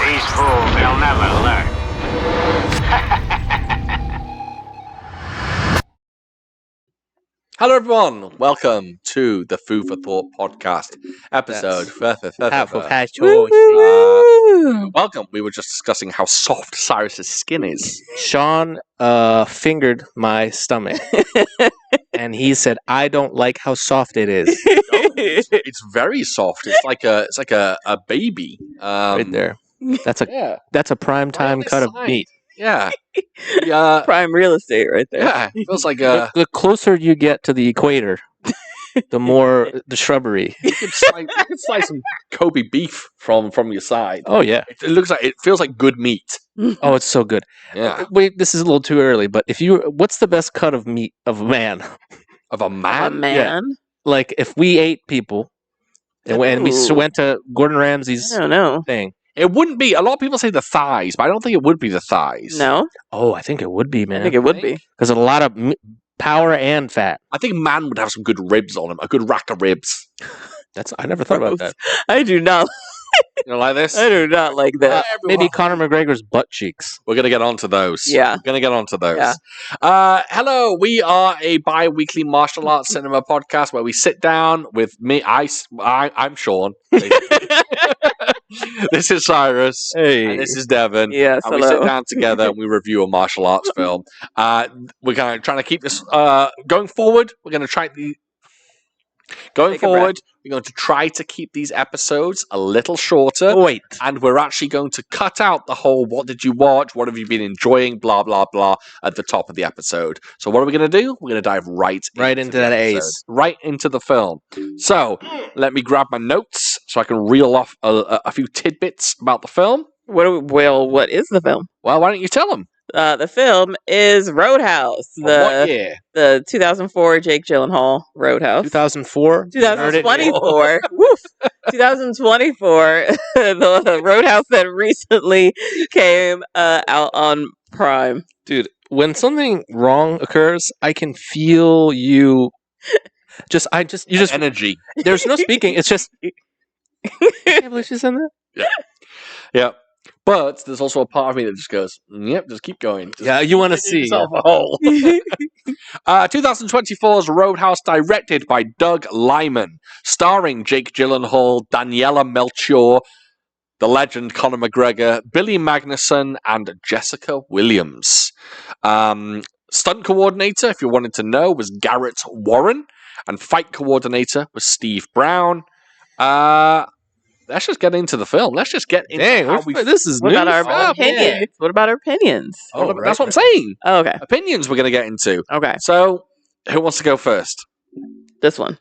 These fools, they'll never learn. Hello, everyone. Welcome to the Food for Thought podcast episode. Welcome. We were just discussing how soft Cyrus's skin is. Sean fingered my stomach, and he said, "I don't like how soft it is." It's very soft. It's like a baby. Right there. That's a prime time cut of meat. Yeah. Prime real estate right there. Yeah. It feels like The closer you get to the equator, the more the shrubbery. you could slice some Kobe beef from your side. Oh yeah. It feels like good meat. Oh, it's so good. Yeah. Wait, this is a little too early, but what's the best cut of meat of a man? Of a A man. man? Like if we ate people, and we Ooh. went to Gordon Ramsay's I don't know. thing. It wouldn't be. A lot of people say the thighs, but I don't think it would be the thighs. No? Oh, I think it would be, I man. think it would be. Because a lot of power and fat. I think man would have some good ribs on him. A good rack of ribs. I never thought about that. I do not. You know, like this. I do not like that. Maybe Conor McGregor's butt cheeks. We're gonna get onto those. Yeah. We're gonna get onto those. Yeah. Hello, we are a bi-weekly martial arts cinema podcast where we sit down with me. I'm Sean. This is Cyrus. Hey. And this is Devan. Yes, And we sit hello. down together and we review a martial arts film. We're trying to keep this going forward. We're going to try Take a breath. we're going to try to keep these episodes a little shorter. Oh, wait. And we're actually going to cut out the whole what did you watch, what have you been enjoying, blah, blah, blah, at the top of the episode. So what are we going to do? We're going to dive right Into the that episode, ace. right into the film. So let me grab my notes so I can reel off a few tidbits about the film. What is the film? Well, why don't you tell them? The film is Roadhouse. What year? The 2004 Jake Gyllenhaal Roadhouse. 2004? 2024. Woof. 2024. The Roadhouse that recently came out on Prime. Dude, when something wrong occurs, I can feel you. Energy. There's no speaking. It's just. Can't believe she's in that. Yeah. But there's also a part of me that just goes, yep, just keep going. Just Yeah, you want to dig see. yourself a hole. 2024's Roadhouse, directed by Doug Liman, starring Jake Gyllenhaal, Daniela Melchior, the legend Conor McGregor, Billy Magnuson, and Jessica Williams. Stunt coordinator, if you wanted to know, was Garrett Warren, and fight coordinator was Steve Brown. Let's just get into the film. Let's just get into how we. This is What new. about our stuff, man. opinions? What about our opinions? Oh, right, that's what I'm right. saying. Oh, okay. Opinions we're going to get into. Okay. So, who wants to go first? This one.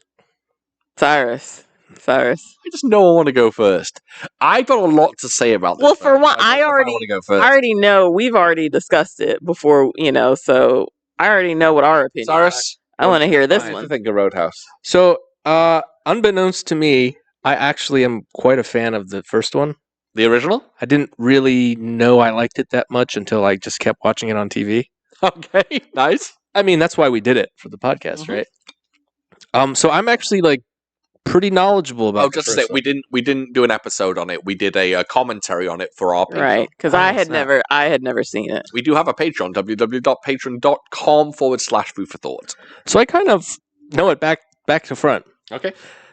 Cyrus. I just know I want to go first. I've got a lot to say about this. Well, for film. one, I I don't know if already- want to go I first. already know we've already discussed it before, so I already know what our opinion is. Cyrus, I want to hear this what do you one. think of Roadhouse? So, unbeknownst to me, I actually am quite a fan of the first one. The original? I didn't really know I liked it that much until I just kept watching it on TV. Okay, nice. I mean, that's why we did it for the podcast, Mhm. right? So I'm actually like pretty knowledgeable about. Oh, just to say, we didn't do an episode on it. We did a commentary on it for our Patreon. Right, because Oh, I had snap. never seen it. We do have a Patreon, www.patreon.com/food for thought. So I kind of know it back to front. Okay.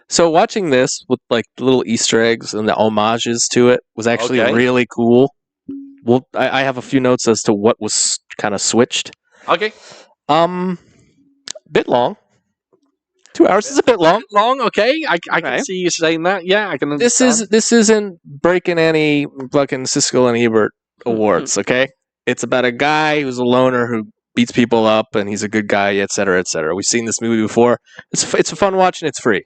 So watching this with like the little Easter eggs and the homages to it was actually Okay. really cool. Well, I have a few notes as to what was kind of switched. Okay. Bit long. 2 hours is a bit long. Long, okay. I can Okay. see you saying that. Yeah, I can This understand. isn't breaking any fucking Siskel and Ebert awards, okay? It's about a guy who's a loner who beats people up and he's a good guy, et cetera, et cetera. We've seen this movie before. It's a fun watch and it's free.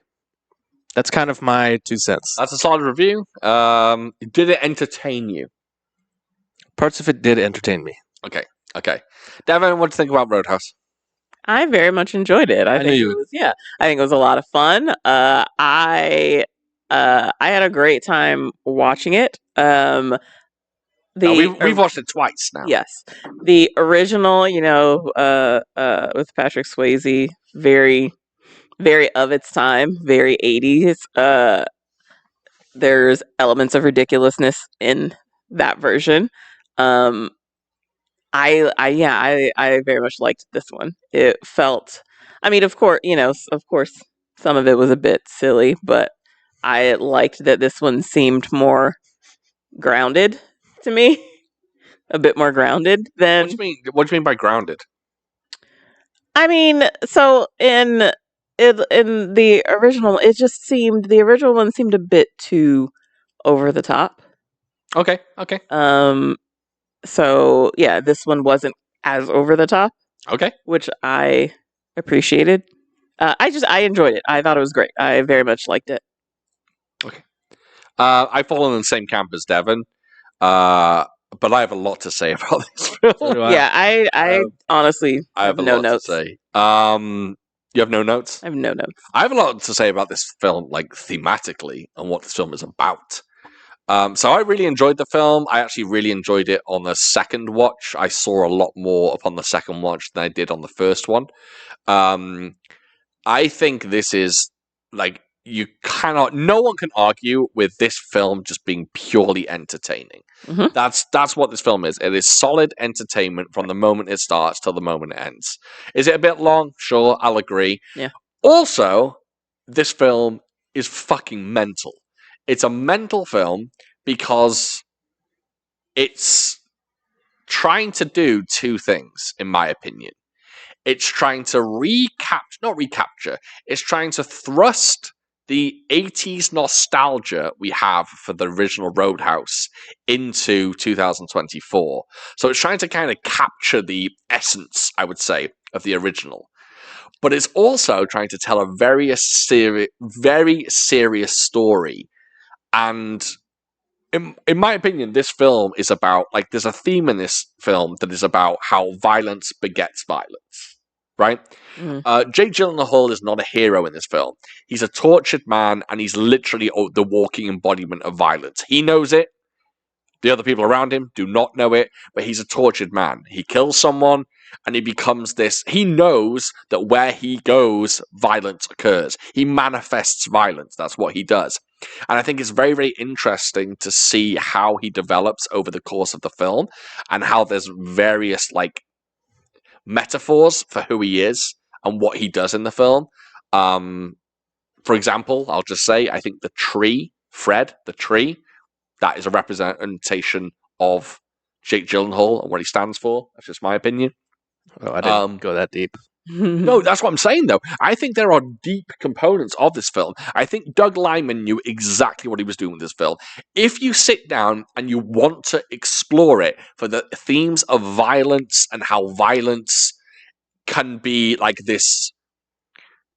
That's kind of my 2 cents. That's a solid review. Did it entertain you? Parts of it did entertain me. Okay. Devin, what do you think about Roadhouse? I very much enjoyed it. I knew think you it was, I think it was a lot of fun. I had a great time watching it. We've watched it twice now. Yes, the original, with Patrick Swayze, very, very of its time, very 80s. There's elements of ridiculousness in that version. Um, I very much liked this one. It felt, I mean, of course, of course, some of it was a bit silly, but I liked that this one seemed more grounded to me, a bit more grounded than. What do you mean? What do you mean by grounded? I mean, so in the original, it just seemed the original one seemed a bit too over the top. Okay. So yeah, this one wasn't as over the top, Okay. which I appreciated. I enjoyed it. I thought it was great. I very much liked it. I fall in the same camp as Devan, but I have a lot to say about this film. So do I. Yeah, I honestly I have a no lot notes. to say. You have no notes? I have no notes. I have a lot to say about this film, like thematically, and what this film is about. So I really enjoyed the film. I actually really enjoyed it on the second watch. I saw a lot more upon the second watch than I did on the first one. I think this is like no one can argue with this film just being purely entertaining. Mhm. That's what this film is. It is solid entertainment from the moment it starts till the moment it ends. Is it a bit long? Sure, I'll agree. Yeah. Also, this film is fucking mental. It's a mental film because it's trying to do two things, in my opinion. It's trying to not recapture, it's trying to thrust the 80s nostalgia we have for the original Roadhouse into 2024. So it's trying to kind of capture the essence, I would say, of the original. But it's also trying to tell a very serious story. And in my opinion, this film is about, like, there's a theme in this film that is about how violence begets violence, right? Mhm. Jake Gyllenhaal is not a hero in this film. He's a tortured man, and he's literally the walking embodiment of violence. He knows it. The other people around him do not know it, but he's a tortured man. He kills someone, and he becomes this. He knows that where he goes, violence occurs. He manifests violence. That's what he does. And I think it's very, very interesting to see how he develops over the course of the film, and how there's various, like, metaphors for who he is and what he does in the film. For example, I'll just say, I think the tree, Fred, the tree, that is a representation of Jake Gyllenhaal and what he stands for. That's just my opinion. Oh, I didn't go that deep. No, that's what I'm saying, though. I think there are deep components of this film. I think Doug Liman knew exactly what he was doing with this film. If you sit down and you want to explore it for the themes of violence and how violence can be like this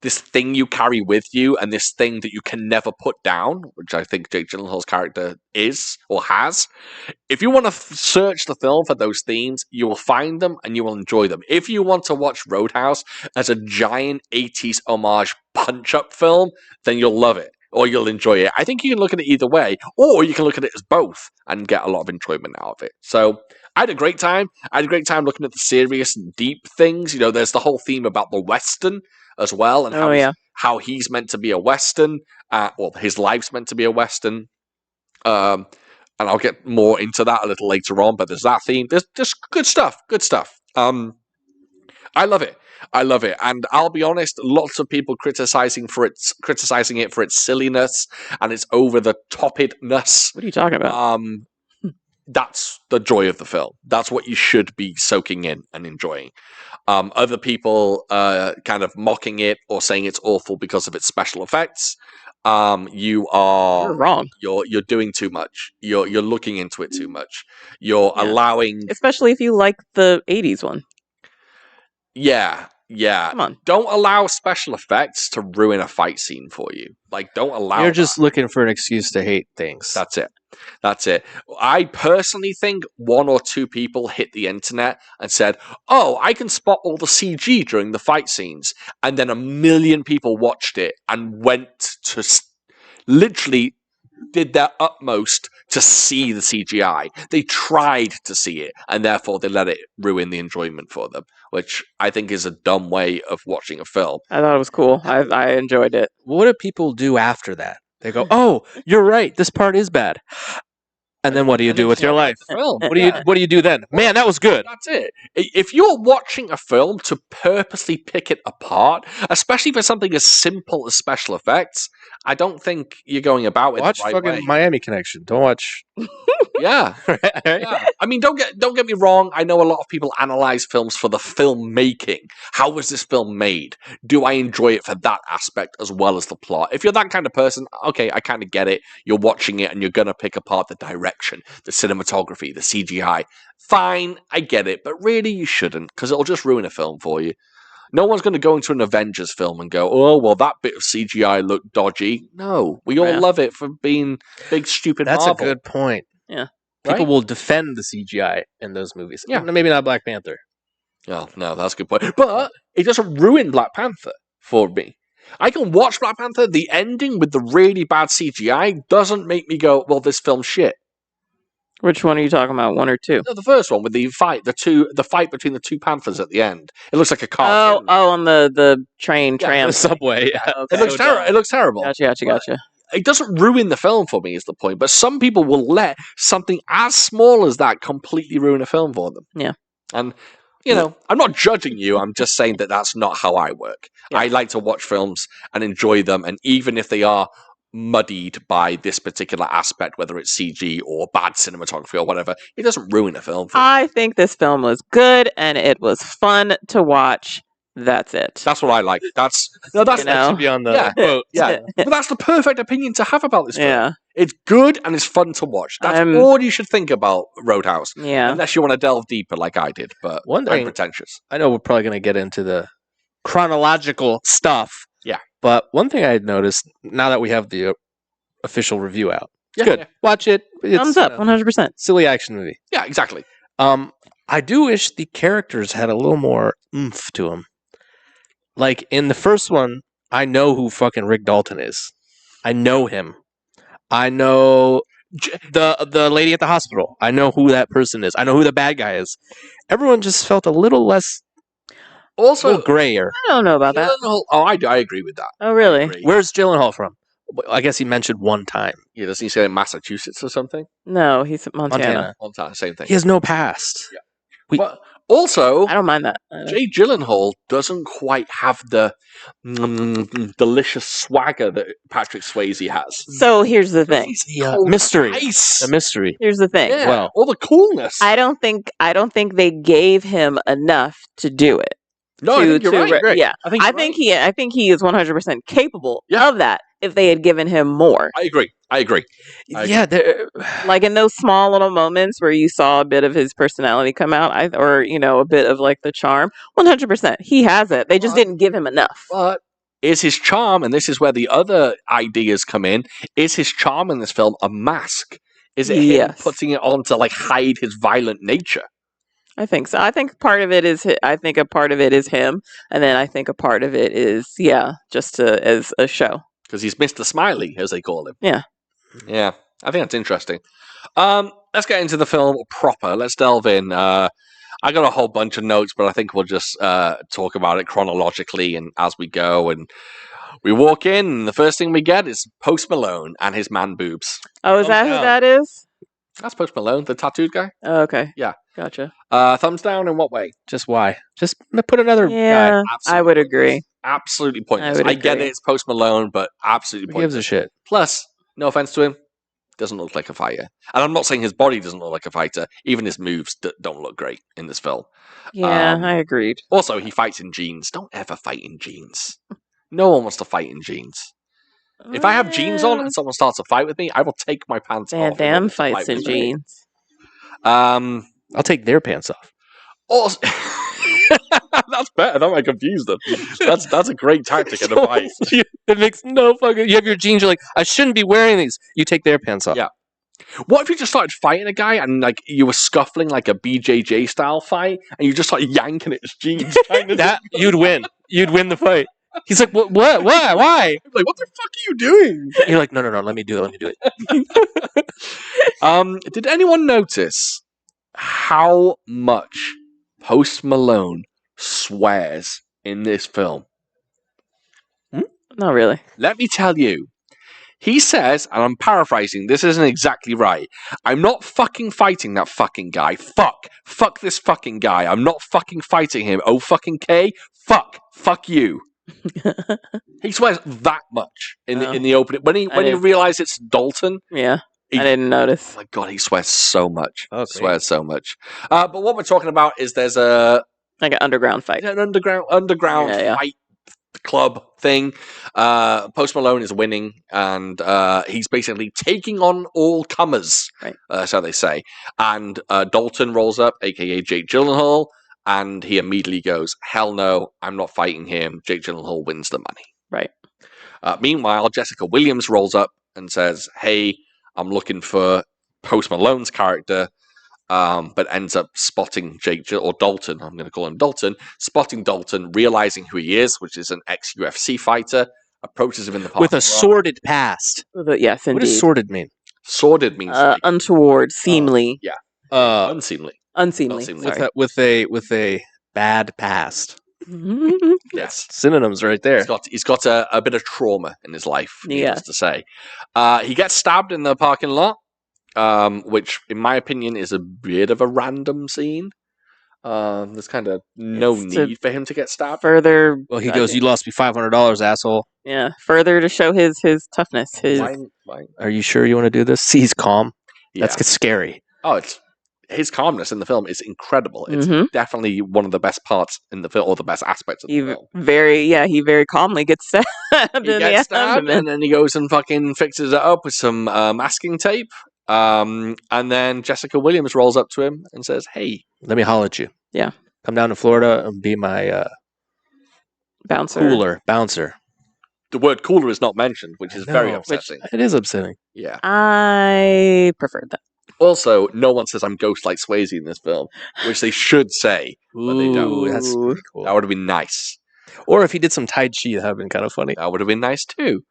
thing you carry with you, and this thing that you can never put down, which I think Jake Gyllenhaal's character is or has. If you want to search the film for those themes, you will find them and you will enjoy them. If you want to watch Roadhouse as a giant 80s homage punch-up film, then you'll love it, or you'll enjoy it. I think you can look at it either way, or you can look at it as both and get a lot of enjoyment out of it. So I had a great time. I had a great time looking at the serious and deep things. You know, there's the whole theme about the Western as well, and how he's meant to be a Western. Well, his life's meant to be a Western. And I'll get more into that a little later on, but there's that theme. There's just good stuff. I love it. And I'll be honest, lots of people criticizing it for its silliness and its over the topedness. What are you talking about? That's the joy of the film. That's what you should be soaking in and enjoying. Other people kind of mocking it or saying it's awful because of its special effects. You're wrong. You're doing too much. You're looking into it too much. You're allowing, especially if you like the 80s one. Yeah. Come on. Don't allow special effects to ruin a fight scene for you. Like, don't allow. You're just looking for an excuse to hate things. That's it. I personally think one or two people hit the internet and said, "Oh, I can spot all the CG during the fight scenes," and then 1 million people watched it and went to literally did their utmost to see the CGI. They tried to see it, and therefore they let it ruin the enjoyment for them, which I think is a dumb way of watching a film. I thought it was cool. I enjoyed it. What do people do after that? They go, "Oh, you're right. This part is bad." And then what do you do with your life? Film. What do you do then? Man, that was good. That's it. If you're watching a film to purposely pick it apart, especially for something as simple as special effects, I don't think you're going about it Watch the right fucking way. Miami Connection. Don't watch. Yeah. Yeah. I mean, don't get me wrong. I know a lot of people analyze films for the filmmaking. How was this film made? Do I enjoy it for that aspect as well as the plot? If you're that kind of person, okay, I kind of get it. You're watching it and you're gonna pick apart the direction, the cinematography, the CGI. Fine, I get it, but really you shouldn't, because it'll just ruin a film for you. No one's going to go into an Avengers film and go, oh, well, that bit of CGI looked dodgy. No, we all Yeah. love it for being big, stupid That's Marvel. a good point. Yeah. People Right? will defend the CGI in those movies. Yeah. Maybe not Black Panther. Oh, no, that's a good point. But it doesn't ruin Black Panther for me. I can watch Black Panther. The ending with the really bad CGI doesn't make me go, well, this film's shit. Which one are you talking about? 1 or 2? No, the first one with the fight, the fight between the two Panthers at the end. It looks like a Oh, cartoon. on the train, Yeah, tram. The subway. Yeah. Okay. It looks terrible. It looks terrible. Gotcha. It doesn't ruin the film for me, is the point. But some people will let something as small as that completely ruin a film for them. Yeah. And, you know, I'm not judging you. I'm just saying that that's not how I work. Yeah. I like to watch films and enjoy them. And even if they are muddied by this particular aspect, whether it's CG or bad cinematography or whatever, it doesn't ruin a film for me. I think this film was good and it was fun to watch. That's it. That's what I like. That's You That know? should be on the Yeah. quote. yeah. But that's the perfect opinion to have about this film. Yeah. It's good and it's fun to watch. That's I'm- all you should think about Roadhouse. Yeah. Unless you want to delve deeper like I did, but One I'm thing- pretentious. I know we're probably going to get into the chronological stuff. Yeah. But one thing I had noticed, now that we have the official review out, it's Yeah, good. Watch it. It's, Thumbs up, 100%. silly action movie. Yeah, exactly. I do wish the characters had a little more oomph to them. Like in the first one, I know who fucking Rick Dalton is. I know him. I know the lady at the hospital. I know who that person is. I know who the bad guy is. Everyone just felt a little less, a Also, little grayer. I don't know about that. Gyllenhaal- oh, I agree with that. Oh, really? I agree. Where's Gyllenhaal from? I guess he mentioned one time. Yeah, doesn't he say Massachusetts or something? No, he's Montana. Montana, same thing. He has no past. we- But also, I don't mind that. I don't- Jake Gyllenhaal doesn't quite have the delicious swagger that Patrick Swayze has. So here's the thing. He's The cold mystery. ice. The mystery. Here's the thing. Yeah, Well- all the coolness. I don't think they gave him enough to do it. no, I think you're right. Great. Yeah. I think I you're think right. he is 100% capable Yeah. of that if they had given him more. I agree. I Yeah, Like in those small little moments where you saw a bit of his personality come out, or a bit of like the charm. 100%, he has it. They just didn't give him enough. But is his charm, and this is where the other ideas come in, is his charm in this film a mask? Is it him Yes. putting it on to like hide his violent nature? I think so. I think part of it is. I think a part of it is him, and then I think a part of it is just as a show. Because he's Mr. Smiley, as they call him. Yeah. Yeah, I think that's interesting. Let's get into the film proper. Let's delve in. I got a whole bunch of notes, but I think we'll just talk about it chronologically and as we go. And we walk in, and the first thing we get is Post Malone and his man boobs. Oh, is that who down. that is? That's Post Malone, the tattooed guy. Oh, okay. Yeah. Gotcha. Thumbs down in what way? just why? Just put another Yeah, guy. I would agree. Absolutely pointless. I would I get agree. it, it's Post Malone, but absolutely Who gives pointless. a shit? Plus, no offense to him, doesn't look like a fighter. And I'm not saying his body doesn't look like a fighter. Even his moves don't look great in this film. Yeah, Um, I agreed. Also, he fights in jeans. Don't ever fight in jeans. No one wants to fight in jeans. If I have jeans on and someone starts a fight with me, I will take my pants Van off. Damme and fight fights with in me. jeans. I'll take their pants off. Also, that's better. That might confuse them. That's a great tactic in a fight. It makes no fucking. You have your jeans. You're like, I shouldn't be wearing these. You take their pants off. Yeah. What if you just started fighting a guy and like you were scuffling like a BJJ style fight and you just started yanking at his jeans? Kind of That you'd win. You'd win the fight. He's like, what? Why? Why? like, what the fuck are you doing? You're like, no. Let me do it. Did anyone notice how much Post Malone swears in this film? Not really. Let me tell you, He says, and I'm paraphrasing, this isn't exactly right. I'm not fucking fighting that fucking guy. Fuck this fucking guy. I'm not fucking fighting him. Oh fucking K. Fuck you. He swears that much in the opening when he realizes it's Dalton. Yeah, I didn't notice. Oh my god, he swears so much. Okay. Swears so much. But what we're talking about is there's an underground fight. An underground fight club thing. Post Malone is winning, and he's basically taking on all comers. Right. So they say. And Dalton rolls up, aka Jake Gyllenhaal, and he immediately goes, "Hell no, I'm not fighting him." Jake Gyllenhaal wins the money. Right. Meanwhile, Jessica Williams rolls up and says, "Hey, I'm looking for Post Malone's character." But ends up spotting Dalton. I'm going to call him Dalton. Spotting Dalton, realizing who he is, which is an ex-UFC fighter, approaches him in the parking With a lot. sordid past. Yes, indeed. What does sordid mean? Sordid means untoward, seemly. unseemly. Unseemly. Sorry. With a bad past. Yes, Synonyms right there. He's got a bit of trauma in his life. Needless to say, he gets stabbed in the parking lot. Which, in my opinion, is a bit of a random scene. There's kind of no need for him to get stabbed. Further, Well, he goes, "You lost me $500, asshole." Yeah, further to show his toughness. Why? Are you sure you want to do this? See, he's calm. Yeah. That's scary. Oh, it's his calmness in the film is incredible. It's Mhm. definitely one of the best parts in the film, or the best aspects of the film. He very calmly gets stabbed. He gets stabbed, and then he goes and fucking fixes it up with some masking tape. And then Jessica Williams rolls up to him and says, "Hey, let me holler at you. Yeah, come down to Florida and be my bouncer." The word "cooler" is not mentioned, which is very upsetting. It is upsetting. Yeah, I preferred that. Also, no one says I'm ghost like Swayze in this film, which they should say, but they don't. That's really cool. That would have been nice. Or if he did some Tai Chi, that would have been kind of funny. That would have been nice too.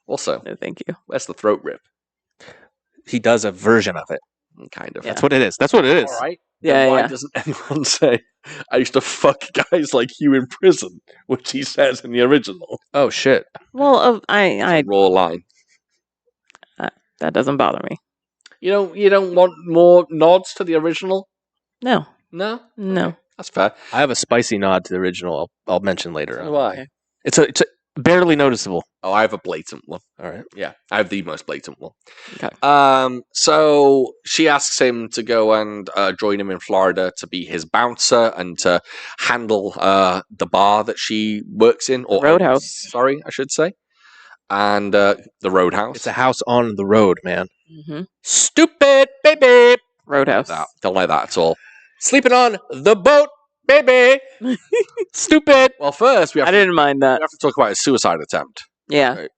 Also, no, thank you. Where's the throat rip? He does a version of it. Kind of. Yeah. That's what it is. That's what it is. All right. Yeah, why doesn't anyone say, "I used to fuck guys like you in prison," which he says in the original? Oh shit. Well, I raw line. That doesn't bother me. You don't want more nods to the original? No. Okay. That's fair. I have a spicy nod to the original. I'll mention later. So do I. Okay. It's a barely noticeable. Oh, I have a blatant one. All right. Yeah, I have the most blatant one. Okay. So she asks him to go and join him in Florida to be his bouncer and to handle the bar that she works in, or Roadhouse. Sorry, I should say. And the Roadhouse. It's a house on the road, man. Mm-hmm. Stupid baby. Roadhouse. Don't like that at all. Sleeping on the boat, baby. Stupid. Well, first I didn't mind that. we have to talk about his suicide attempt. Yeah. Right.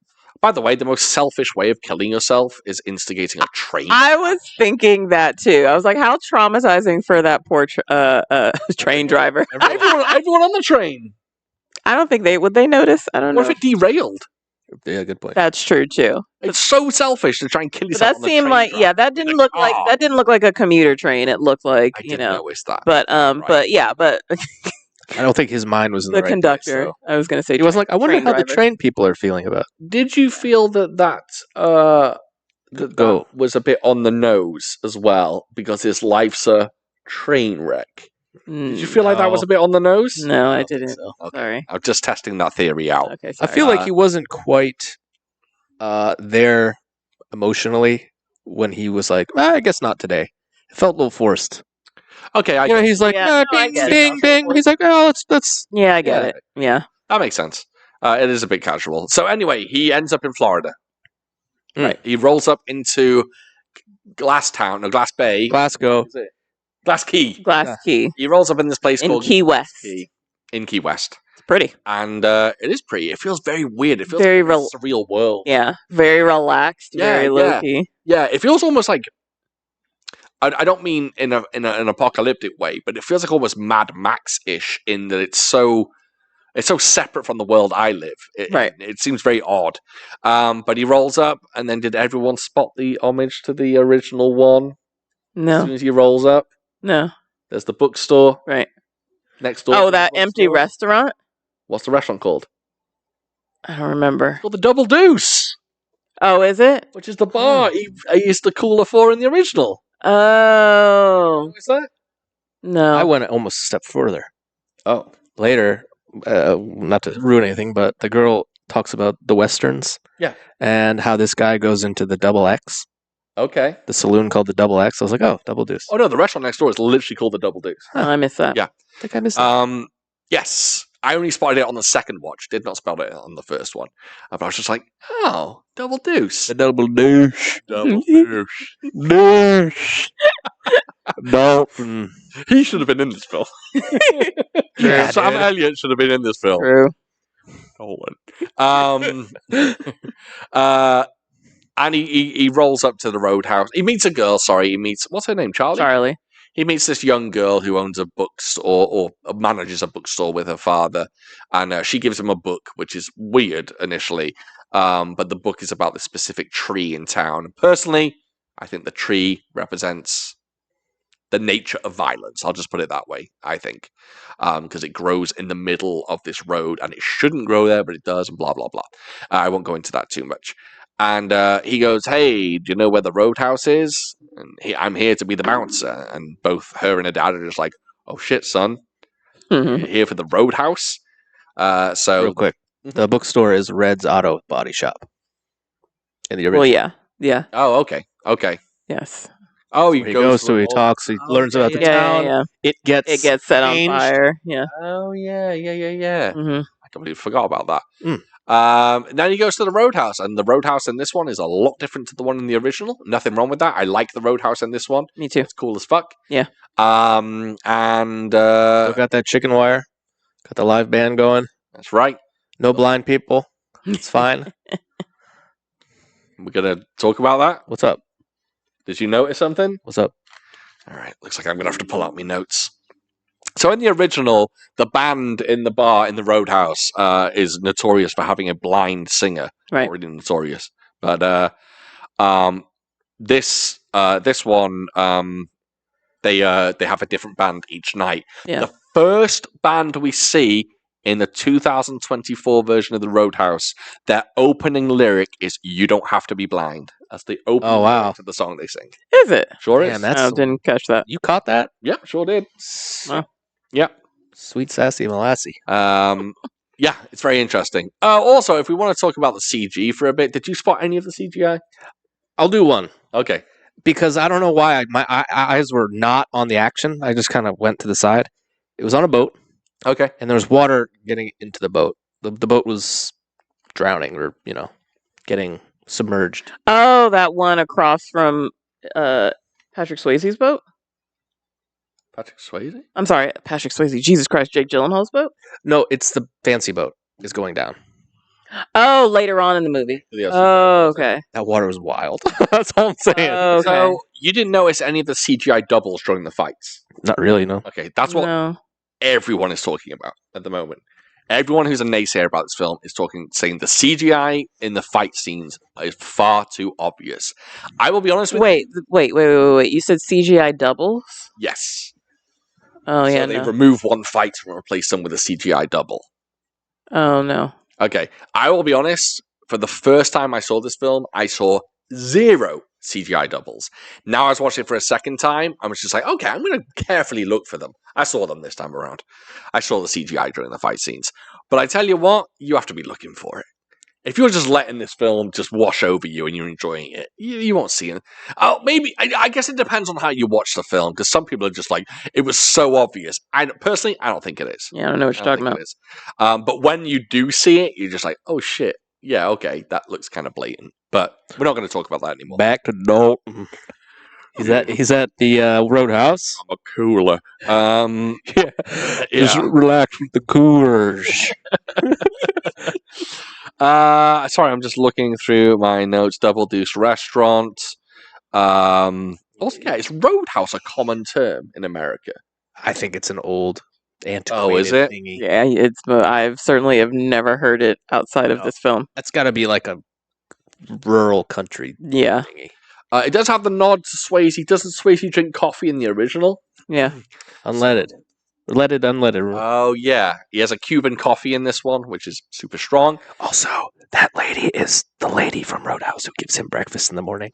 By the way, the most selfish way of killing yourself is instigating a train. I was thinking that too. I was like, how traumatizing for that poor train driver. Everyone on the train. I don't think would they notice? I don't know. What if it derailed? Yeah, good point. That's true too. It's so selfish to try and kill But yourself. that seemed like that didn't look like that didn't look like a commuter train. It looked like I didn't notice that. But Right. I don't think his mind was in the right conductor. place, I was going to say he wasn't like, I wonder train how the driver. train people are feeling about it. Did you feel that was a bit on the nose as well because his life's a train wreck? Did you feel like that was a bit on the nose? No, I don't think didn't. so. Okay. Sorry. I'm just testing that theory out. Okay. I Sorry. feel like he wasn't quite there emotionally when he was like, I guess not today. It felt a little forced. Okay, He's like, Yeah, no, I ding, get ding, it. ding. He's like, oh, let's. Yeah, I get it. Yeah. that makes sense. It is a bit casual. So anyway, he ends up in Florida. Right. He rolls up into Glass Bay. Glasgow. Glass Key. Glass Key. He rolls up in this place In called Key West. In Key West. It's pretty. And it is pretty. It feels very weird. It feels Very like a surreal world. Yeah. Very relaxed. Yeah, very low key. Yeah, it feels almost like I don't mean in an apocalyptic way, but it feels like almost Mad Max-ish in that it's so separate from the world I live. It seems very odd. But he rolls up, and then did everyone spot the homage to the original one? As No. soon as he rolls up, No. there's the bookstore Right. next door. Oh, to the that empty bookstore. restaurant? What's the restaurant called? I don't remember. Well, the Double Deuce. Oh, is it? which is the bar he used the cooler for in the original. Oh, What was that? no. I went almost a step further. Oh. Later, not to ruin anything, but the girl talks about the westerns. Yeah. And how this guy goes into the Double X, Okay. the saloon called the Double X. I was like, oh, Double Deuce. Oh no, the restaurant next door is literally called the Double Deuce. Oh, I missed that. Yeah. I think I missed that. Yes, I only spotted it on the second watch. Did not spot it on the first one. But I was just like, oh, Double Deuce. The Double Deuce. Double Deuce. Deuce. Dalton. He should have been in this film. Yeah, Sam dude. Elliott should have been in this film. True. And he rolls up to the roadhouse. He meets a girl. Sorry, he meets what's her name? Charlie. He meets this young girl who owns a bookstore or manages a bookstore with her father, and she gives him a book, which is weird initially. But the book is about this specific tree in town. Personally, I think the tree represents the nature of violence. I'll just put it that way, I think. Because it grows in the middle of this road, and it shouldn't grow there, but it does, and blah, blah, blah. I won't go into that too much. And he goes, hey, do you know where the roadhouse is? And I'm here to be the bouncer. And both her and her dad are just like, oh shit, son. You're here for the roadhouse? So Real quick. The bookstore is Red's Auto Body Shop. In the original. Well, yeah. Yeah. Oh, okay. Okay. Yes. Oh, He goes to, he talks, he learns about the Yeah, town. yeah. It gets set on changed. fire. Yeah. Oh, yeah. Hmm. I completely forgot about that. Then he goes to the roadhouse, and the roadhouse in this one is a lot different to the one in the original. Nothing wrong with that. I like the roadhouse in this one. Me too. It's cool as fuck. Yeah. And Still got that chicken wire. Got the live band going. that's right. No blind people. It's fine. We're gonna talk about that. What's up? Did you notice something? What's up? All right. Looks like I'm gonna have to pull out my notes. So in the original, the band in the bar in the roadhouse is notorious for having a blind singer. Right. Already notorious. But this one, they have a different band each night. Yeah. The first band we see in the 2024 version of the Roadhouse, their opening lyric is "You don't have to be blind." That's the opening lyric to the song they sing. Is it? Sure Damn, is. that's I didn't catch that. You caught that? Yeah, sure did. Wow. Yeah. Sweet sassy Molassy. Yeah, it's very interesting. Also, if we want to talk about the CG for a bit, did you spot any of the CGI? I'll do one. Okay. Because I don't know why my eyes were not on the action. I just kind of went to the side. It was on a boat, Okay. and there was water getting into the boat. The boat was drowning or, getting submerged. Oh, that one across from Patrick Swayze's boat? Patrick Swayze? I'm sorry, Patrick Swayze. Jesus Christ, Jake Gyllenhaal's boat? No, it's the fancy boat is going down. Oh, later on in the movie. Yes. Oh, okay. That water was wild. That's all I'm saying. Oh, okay. So you didn't notice any of the CGI doubles during the fights? Not really, no. Okay, that's what No. everyone is talking about at the moment. Everyone who's a naysayer about this film is saying the CGI in the fight scenes is far too obvious. I will be honest with you. Wait. You said CGI doubles? Yes. Oh, yeah, So they no. remove one fight and replace them with a CGI double. Oh, no. Okay, I will be honest. For the first time I saw this film, I saw 0 CGI doubles. Now I was watching it for a second time. I was just like, okay, I'm going to carefully look for them. I saw them this time around. I saw the CGI during the fight scenes. But I tell you what, you have to be looking for it. If you're just letting this film just wash over you and you're enjoying it, you won't see it. Oh, maybe. I guess it depends on how you watch the film, because some people are just like, it was so obvious. Personally, I don't think it is. Yeah, I don't know what you're talking about. It is. But when you do see it, you're just like, oh shit, yeah, okay, that looks kind of blatant. But we're not going to talk about that anymore. Back to Dalton. He's at the Roadhouse. I'm a cooler. Just relax with the coolers. Sorry, I'm just looking through my notes. Double Deuce Restaurant. Also, yeah, is Roadhouse a common term in America? I think it's an old antiquated is it? thingy. Yeah, I've certainly have never heard it outside of this film. That's got to be like a rural country Yeah. thingy. It does have the nod to Swayze. Doesn't Swayze drink coffee in the original? Yeah. Unleaded. Leaded, unleaded. Oh yeah, he has a Cuban coffee in this one, which is super strong. Also, that lady is the lady from Roadhouse who gives him breakfast in the morning.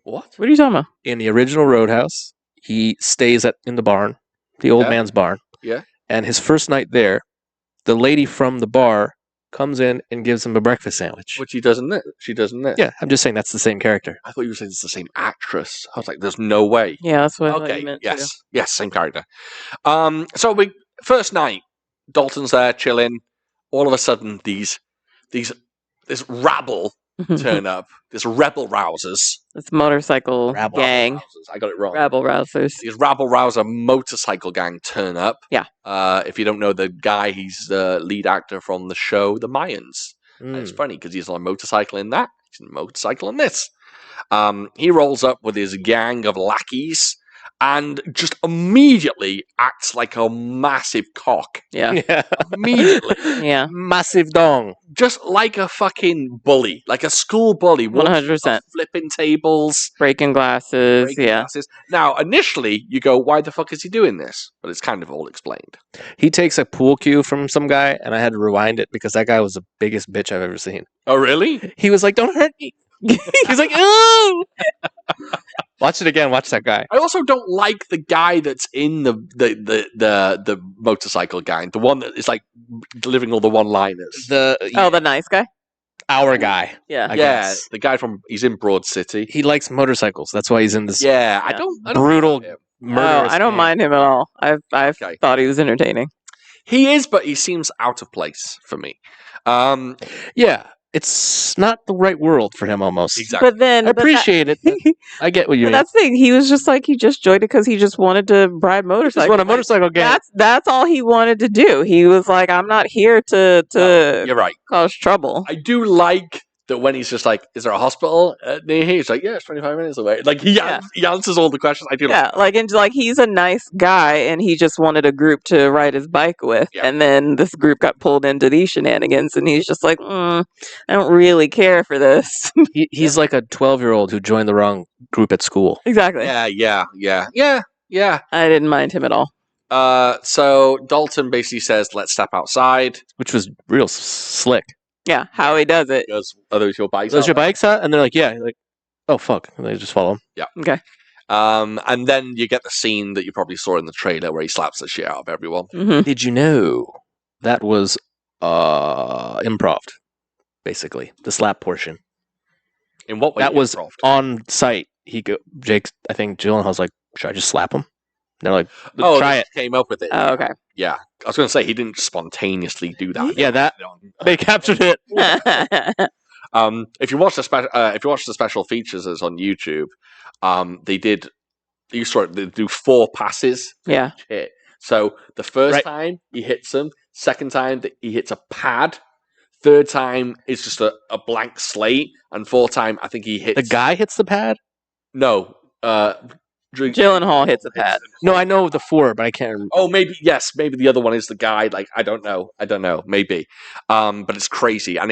What? What are you talking about? In the original Roadhouse, he stays in the barn, the old Yeah. man's barn. Yeah. And his first night there, the lady from the bar comes in and gives him a breakfast sandwich. Which he doesn't. She doesn't. Yeah, I'm just saying that's the same character. I thought you were saying it's the same actress. I was like, there's no way. Yeah, that's what I thought Okay. you meant Yes. too. Yes. Same character. So first night, Dalton's there chilling. All of a sudden, this rabble turn up. This rebel rousers. It's motorcycle Rabble gang. Rousers. I got it wrong. Rabble rousers. These rabble rouser motorcycle gang turn up. Yeah. If you don't know the guy, he's the lead actor from the show The Mayans. And it's funny because he's on a motorcycle in that. He's on a motorcycle in this. He rolls up with his gang of lackeys and just immediately acts like a massive cock. Yeah. Yeah. Immediately. Yeah. Massive dong. Just like a fucking bully. Like a school bully. 100%. Flipping tables. Breaking glasses. breaking Yeah. glasses. Now, initially, you go, why the fuck is he doing this? But it's kind of all explained. He takes a pool cue from some guy, and I had to rewind it because that guy was the biggest bitch I've ever seen. Oh, really? He was like, "Don't hurt me." He's like, "Ooh." Watch it again. Watch that guy. I also don't like the guy that's in the motorcycle gang, the one that is like delivering all the one-liners. Oh, the nice guy? Our guy. Yeah. I yeah, guess. the guy he's in Broad City. He likes motorcycles. That's why he's in this Yeah, I Yeah. don't brutal, love him. murderous. I don't gang. mind him at all. I've Okay. thought he was entertaining. He is, but he seems out of place for me. Yeah, it's not the right world for him. Almost. Exactly. But then I appreciate it. but I get what you But mean. that's the thing. He was just like he just joined it because he just wanted to ride motorcycles. Just want a motorcycle gang. That's all he wanted to do. He was like, I'm not here to You're right. cause trouble. I do like that when he's just like, is there a hospital near here? He's like, yeah, it's 25 minutes away. Like, he answers all the questions. I do Yeah, like like he's a nice guy, and he just wanted a group to ride his bike with, Yeah. and then this group got pulled into these shenanigans, and he's just like, I don't really care for this. He's like a 12-year-old who joined the wrong group at school. Exactly. Yeah. I didn't mind him at all. So Dalton basically says, let's step outside. Which was real slick. Yeah, how he does it. He goes, are those your bikes? Those out your there?" bikes, huh? And they're like, yeah. Like, oh fuck. And they just follow him. Okay. And then you get the scene that you probably saw in the trailer where he slaps the shit out of everyone. hmm Did you know that was improv? Basically, the slap portion In what way? that was improv? on site. I think Gyllenhaal's like, should I just slap him? And they're like, Oh, try they it. came up with it. Oh, okay. Yeah. I was going to say, he didn't spontaneously do that. Yeah, that they captured it. If you watch the special features that's on YouTube, they do 4 passes for Yeah. each hit. So the first Right. time he hits him, second time that he hits a pad, third time it's just a blank slate, and fourth time I think he hits The guy hits the pad. No, Gyllenhaal hits a pad. No, I know the 4, but I can't remember. Oh, maybe maybe the other one is the guy. Like I don't know, maybe. But it's crazy, and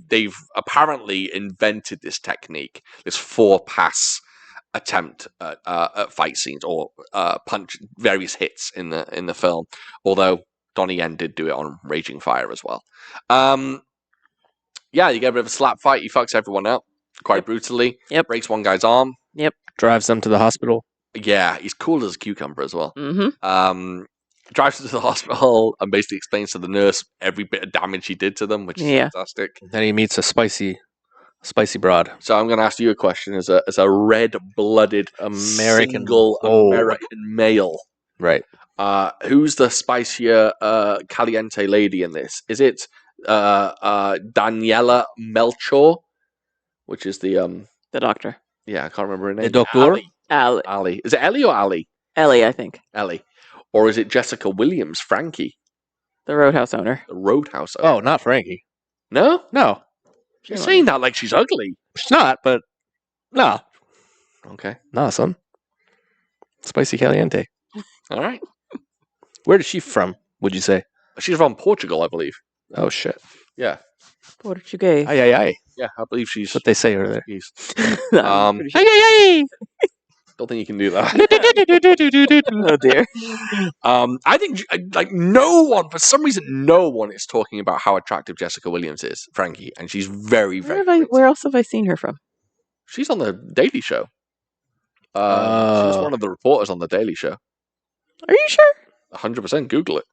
they've apparently invented this technique, this 4-pass attempt at fight scenes or punch various hits in the film. Although Donnie Yen did do it on Raging Fire as well. Yeah, you get a bit of a slap fight. He fucks everyone up quite brutally. Yep. Breaks one guy's arm. Drives them to the hospital. Yeah, he's cool as a cucumber as well. hmm Drives to the hospital and basically explains to the nurse every bit of damage he did to them, which is Yeah. fantastic. Then he meets a spicy broad. So I'm going to ask you a question as a red-blooded American single bold. American male. Right. Who's the spicier caliente lady in this? Is it Daniela Melchor, which is the The doctor. yeah, I can't remember her name. The doctor? Ali. Is it Ellie or Ali? Ellie, I think. Ellie. Or is it Jessica Williams, Frankie, The Roadhouse owner. the Roadhouse owner? Oh, not Frankie. No? No, You're saying that like she's ugly. she's not. But no, Okay. no, son. Spicy caliente. All right. Where is she from? Would you say? She's from Portugal, I believe. Oh shit. Yeah. Portuguese. Aye, aye, aye. Yeah, I believe she's That's what they say over there. Portuguese. I'm pretty sure. Aye, aye, Don't think you can do that. Oh dear. I think like no one, for some reason, no one is talking about how attractive Jessica Williams is, Frankie, and she's very, very. Where else have I seen her from? She's on the Daily Show. She was one of the reporters on the Daily Show. Are you sure? 100%. Google it.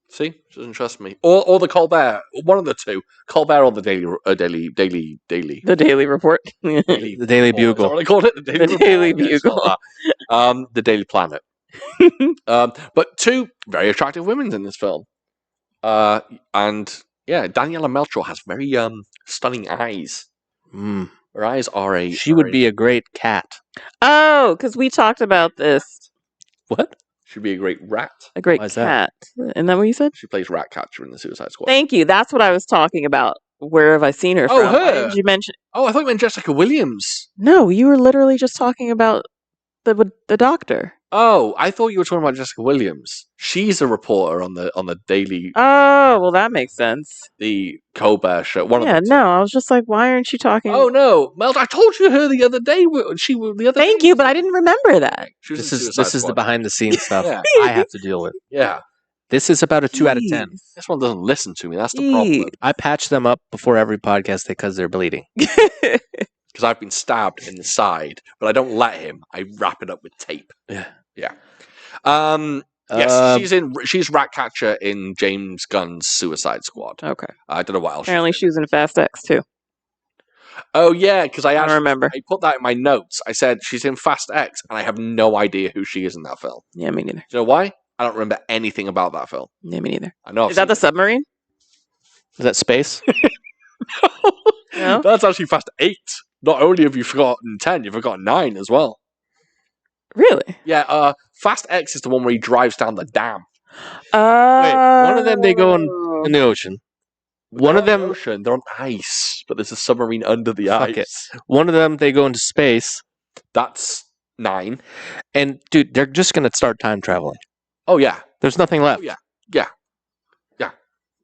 See, she doesn't trust me. Or the Colbert, one of the two. Colbert or the Daily. The Daily Report. Daily The Daily Report, is that Bugle. what I called it? The Daily, The Daily Report? Yeah, it's not that. The Daily Planet. But two very attractive women in this film. And yeah, Daniela Melchior has very stunning eyes. Mm. Her eyes are a. She would be a great cat. Oh, because we talked about this. What? She'd be a great rat. A great Why is that? cat. Isn't that what you said? She plays Ratcatcher in the Suicide Squad. Thank you. That's what I was talking about. Where have I seen her Oh, from? Why her. did you mention? Oh, I thought you meant Jessica Williams. No, you were literally just talking about the doctor. Oh, I thought you were talking about Jessica Williams. She's a reporter on the Daily, Oh, well, that makes sense. the Colbert show. One Yeah, of the two. no, I was just like, why aren't you talking? Oh no, Mel! I told you her the other day. She was the other. Thank day. you, but I didn't remember that. She was This in is Suicide the Squad. behind the scenes stuff Yeah. I have to deal with. Yeah, This is about a 2 out of 10. Jeez. this one doesn't listen to me. That's the problem. I patch them up before every podcast because they're bleeding. Because I've been stabbed in the side, but I don't let him. I wrap it up with tape. Yeah. Yeah. Yes, she's Ratcatcher in James Gunn's Suicide Squad. Okay. I don't know what else. Apparently, she was in Fast X too. Oh yeah, because I don't remember. I put that in my notes. I said she's in Fast X, and I have no idea who she is in that film. Yeah, me neither. Do you know why? I don't remember anything about that film. Yeah, me neither. I know. Is that the submarine? Is that space? No? That's actually Fast 8. Not only have you forgotten 10, you've forgotten 9 as well. Really? Yeah, Fast X is the one where he drives down the dam. One of them they go in the ocean. One of They're on them, the ocean, they're on ice, but there's a submarine under the Fuck ice. it. One of them they go into space, That's 9. and dude, they're just gonna start time traveling. Oh yeah. There's nothing left. Yeah.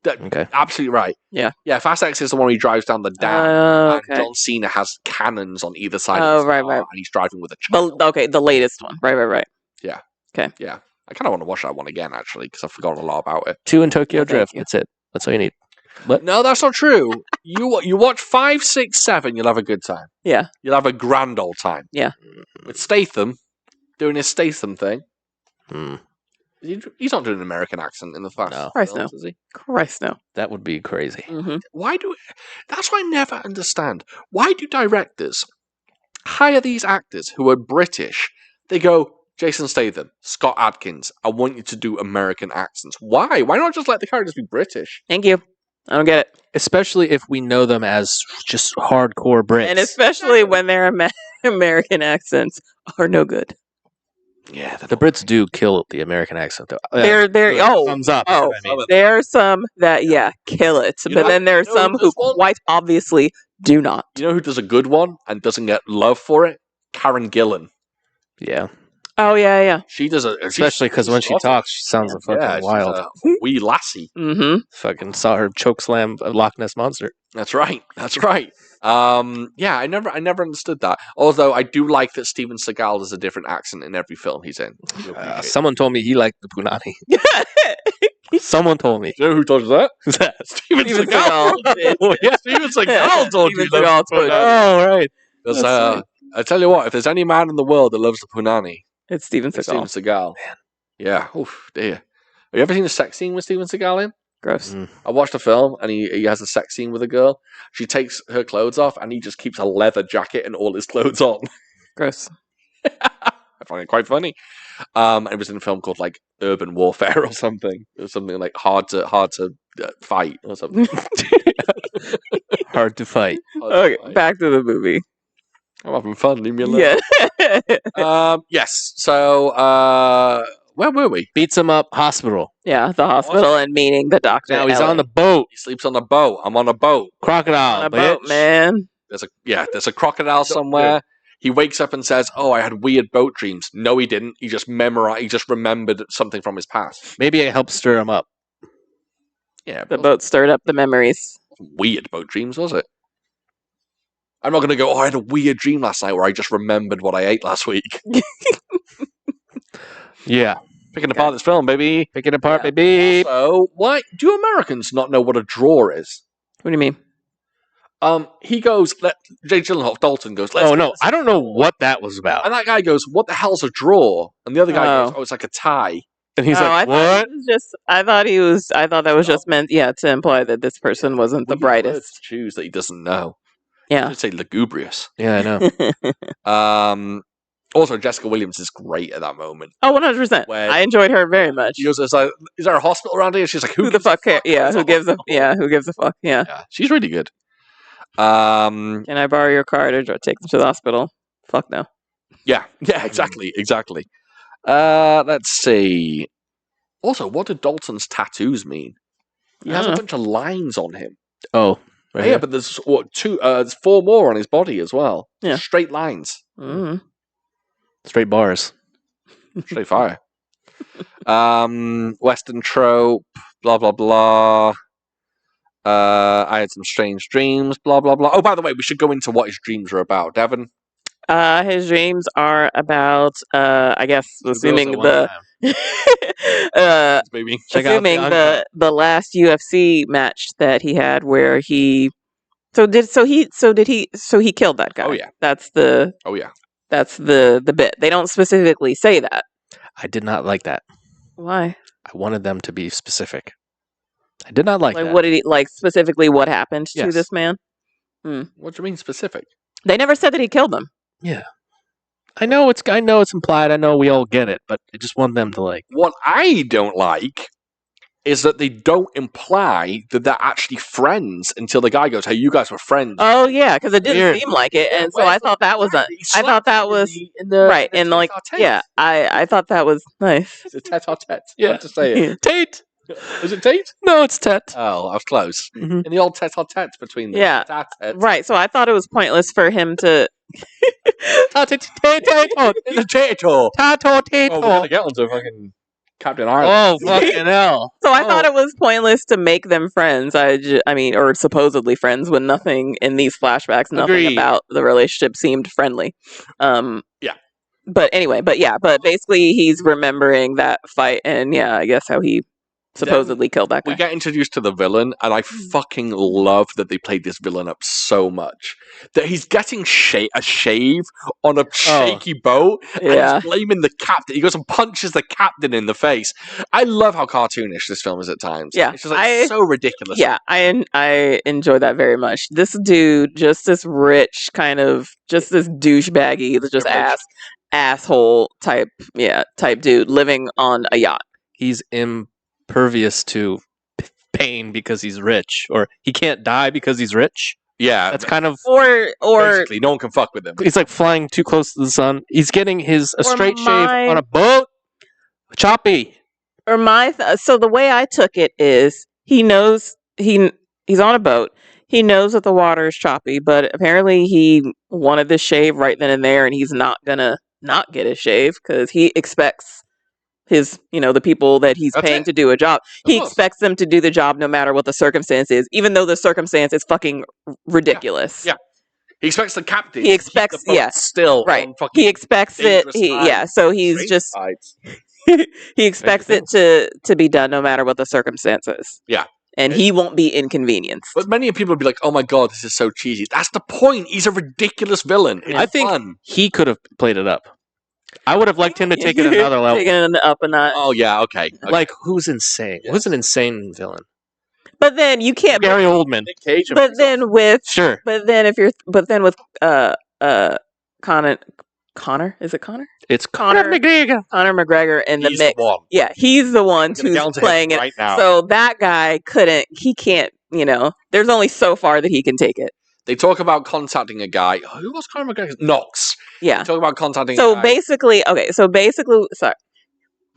Okay. Absolutely right. Yeah. Yeah, Fast X is the one where he drives down the dam. Okay. And John Cena has cannons on either side Oh, of his right, car, right. and he's driving with a child. The latest one. Right. Yeah. I kind of want to watch that one again, actually, because I've forgotten a lot about it. 2 in Tokyo Thank Drift. you. That's it. That's all you need. No, that's not true. You watch 5, 6, 7, you'll have a good time. Yeah. You'll have a grand old time. Yeah. With Statham, doing his Statham thing. Hmm. He's not doing an American accent in the Fast No. Christ, films, no. is he? Christ, no. That would be crazy. Mm-hmm. That's what I never understand. Why do directors hire these actors who are British? They go, Jason Statham, Scott Adkins, I want you to do American accents. Why? Why not just let the characters be British? Thank you. I don't get it. Especially if we know them as just hardcore Brits. And especially when their American accents are no good. Yeah, the Brits do kill the American accent, though. They're thumbs up. oh, That's what I mean. there are some that kill it, You but know- then there are you know some who who does one? quite obviously do not. You know who does a good one and doesn't get love for it? Karen Gillan. Yeah. Oh yeah. She does a Especially because when she Scottish. talks, she sounds a fucking Yeah, she's wild. a wee lassie. Mm-hmm. Fucking saw her choke slam a Loch Ness monster. That's right. Yeah, I never understood that. Although I do like that Steven Seagal does a different accent in every film he's in. I do appreciate Someone told me he liked the punani. Someone told me. it. You know who told you that? Who's that? Steven Steven Seagal. Seagal did. Oh, yeah, Steven Seagal told you Steven that. Seagal told you. Oh, right. Because, That's right. I tell you what, if there's any man in the world that loves the punani, It's Steven it's Seagal. Steven Seagal. Man. Yeah. Oof, dear. Have you ever seen a sex scene with Steven Seagal in? Gross. Mm. I watched a film and he has a sex scene with a girl. She takes her clothes off and he just keeps a leather jacket and all his clothes on. Gross. I find it quite funny. It was in a film called like Urban Warfare or something. It was something like hard to fight or something. Hard to fight. Hard to Okay, fight. back to the movie. I'm having fun. Leave me alone. Yeah. Yes. So where were we? Beats him up, hospital. Yeah, the hospital and meeting the doctor. Now he's Ellie. on the boat. He sleeps on a boat. I'm on a boat. Crocodile. on a boat, bitch. man. There's a crocodile somewhere. He wakes up and says, "Oh, I had weird boat dreams." No, he didn't. He just remembered something from his past. Maybe it helped stir him up. Yeah, The but boat stirred up the memories. weird boat dreams, was it? I'm not going to go, I had a weird dream last night where I just remembered what I ate last week. Yeah. Picking apart this film, baby. Pick it apart, Yeah. baby. So, why do Americans not know what a drawer is? What do you mean? He goes, Jake Gyllenhaal, Dalton goes, Oh, no. I don't know what that was about. And that guy goes, what the hell's a drawer? And the other guy goes, Oh. it's like a tie. And he's I like, thought what? it was just. I thought that was just meant, to imply that this person wasn't the Weird words brightest. to choose that he doesn't know. Yeah. I should say lugubrious. Yeah, I know. Also, Jessica Williams is great at that moment. Oh, 100%. Where- I enjoyed her very much. He goes, is there a hospital around here? She's like, Who the gives a fuck cares? Yeah, There's who gives a hospital. who gives a fuck? Yeah. Yeah, she's really good. Can I borrow your car to take them to the hospital? Fuck no. Yeah, exactly. Let's see. Also, what do Dalton's tattoos mean? He has a Oh. bunch of lines on him. Oh, right. Yeah, here. but there's there's 4 more on his body as well. Yeah. Straight lines. Mm. Straight bars. Straight fire. Western trope, blah blah blah. I had some strange dreams, blah blah blah. Oh, by the way, we should go into what his dreams are about. Devon? His dreams are about, I guess, assuming the, Maybe. Check out assuming the the last UFC match that he had where he, so he killed that guy. Oh, yeah. That's the bit. They don't specifically say that. I did not like that. Why? I wanted them to be specific. I did not like that. What did he like specifically? What happened to Yes. this man? What do you mean specific? They never said that he killed them. Yeah. I know it's implied. I know we all get it, but I just want them to like. What I don't like is that they don't imply that they're actually friends until the guy goes, "Hey, you guys were friends." Oh yeah, because it didn't Weird. seem like it, and so Well, I thought that was a. He I thought slapped that him was in the right, in and the like tete-a-tete. yeah, I thought that was nice. It's a tete-a-tete. Yeah. Yeah, to say it. Tate. Is it Tate? No, it's Tet. Oh, I was close. Mhm. In the old tete-a-tete between them. Yeah. Tete-a-tete. Right, so I thought it was pointless for him to. In the tato. Tato Oh, we're tato. gonna get onto fucking Captain Ireland. Oh, fucking hell. So I thought it was pointless to make them friends. I mean, or supposedly friends, when nothing in these flashbacks, nothing Agreed. about the relationship seemed friendly. Yeah. But anyway, but basically he's remembering that fight, and yeah, I guess how he supposedly killed that guy. We get introduced to the villain, and I fucking love that they played this villain up so much. That he's getting a shave on a shaky boat, and Yeah. he's blaming the captain. He goes and punches the captain in the face. I love how cartoonish this film is at times. Yeah, It's just like so ridiculous. Yeah, I enjoy that very much. This dude, just this rich kind of, just this douchebaggy, just Privileged. asshole type dude living on a yacht. He's impervious to pain because he's rich, or he can't die because he's rich. Yeah, That's kind of. Or basically, no one can fuck with him. He's like flying too close to the sun. He's getting a Or straight shave my- on a boat. Choppy. or so the way I took it is he knows he's on a boat. He knows that the water is choppy, but apparently he wanted this shave right then and there, and he's not gonna not get his shave because he expects his, the people that he's That's paying it. to do a job. He course. expects them to do the job no matter what the circumstance is, even though the circumstance is fucking ridiculous. Yeah. He expects the captain. He to keep expects- the boat yeah, still right. on fucking He expects it. dangerous tides. So he's strange just tides. he expects it to be done no matter what the circumstances. Yeah. And he won't be inconvenienced. But many people would be like, "Oh my god, this is so cheesy." That's the point. He's a ridiculous villain. It's I think fun. he could have played it up. I would have liked him to take it another level. Taking it up a notch. Oh yeah, okay. Like, who's insane? Yeah. Who's an insane villain? But then you can't. Gary Oldman. Nick Cage. But then with Sure. with Connor, is it Connor? It's Conor- Conor McGregor. Conor McGregor in the he's mix. the one. Yeah, he's the one I'm gonna who's get onto him playing it. right now. So that guy can't, there's only so far that he can take it. They talk about contacting a guy. Who was Conor McGregor? Knox. Yeah. They talk about contacting. So a guy. basically, sorry,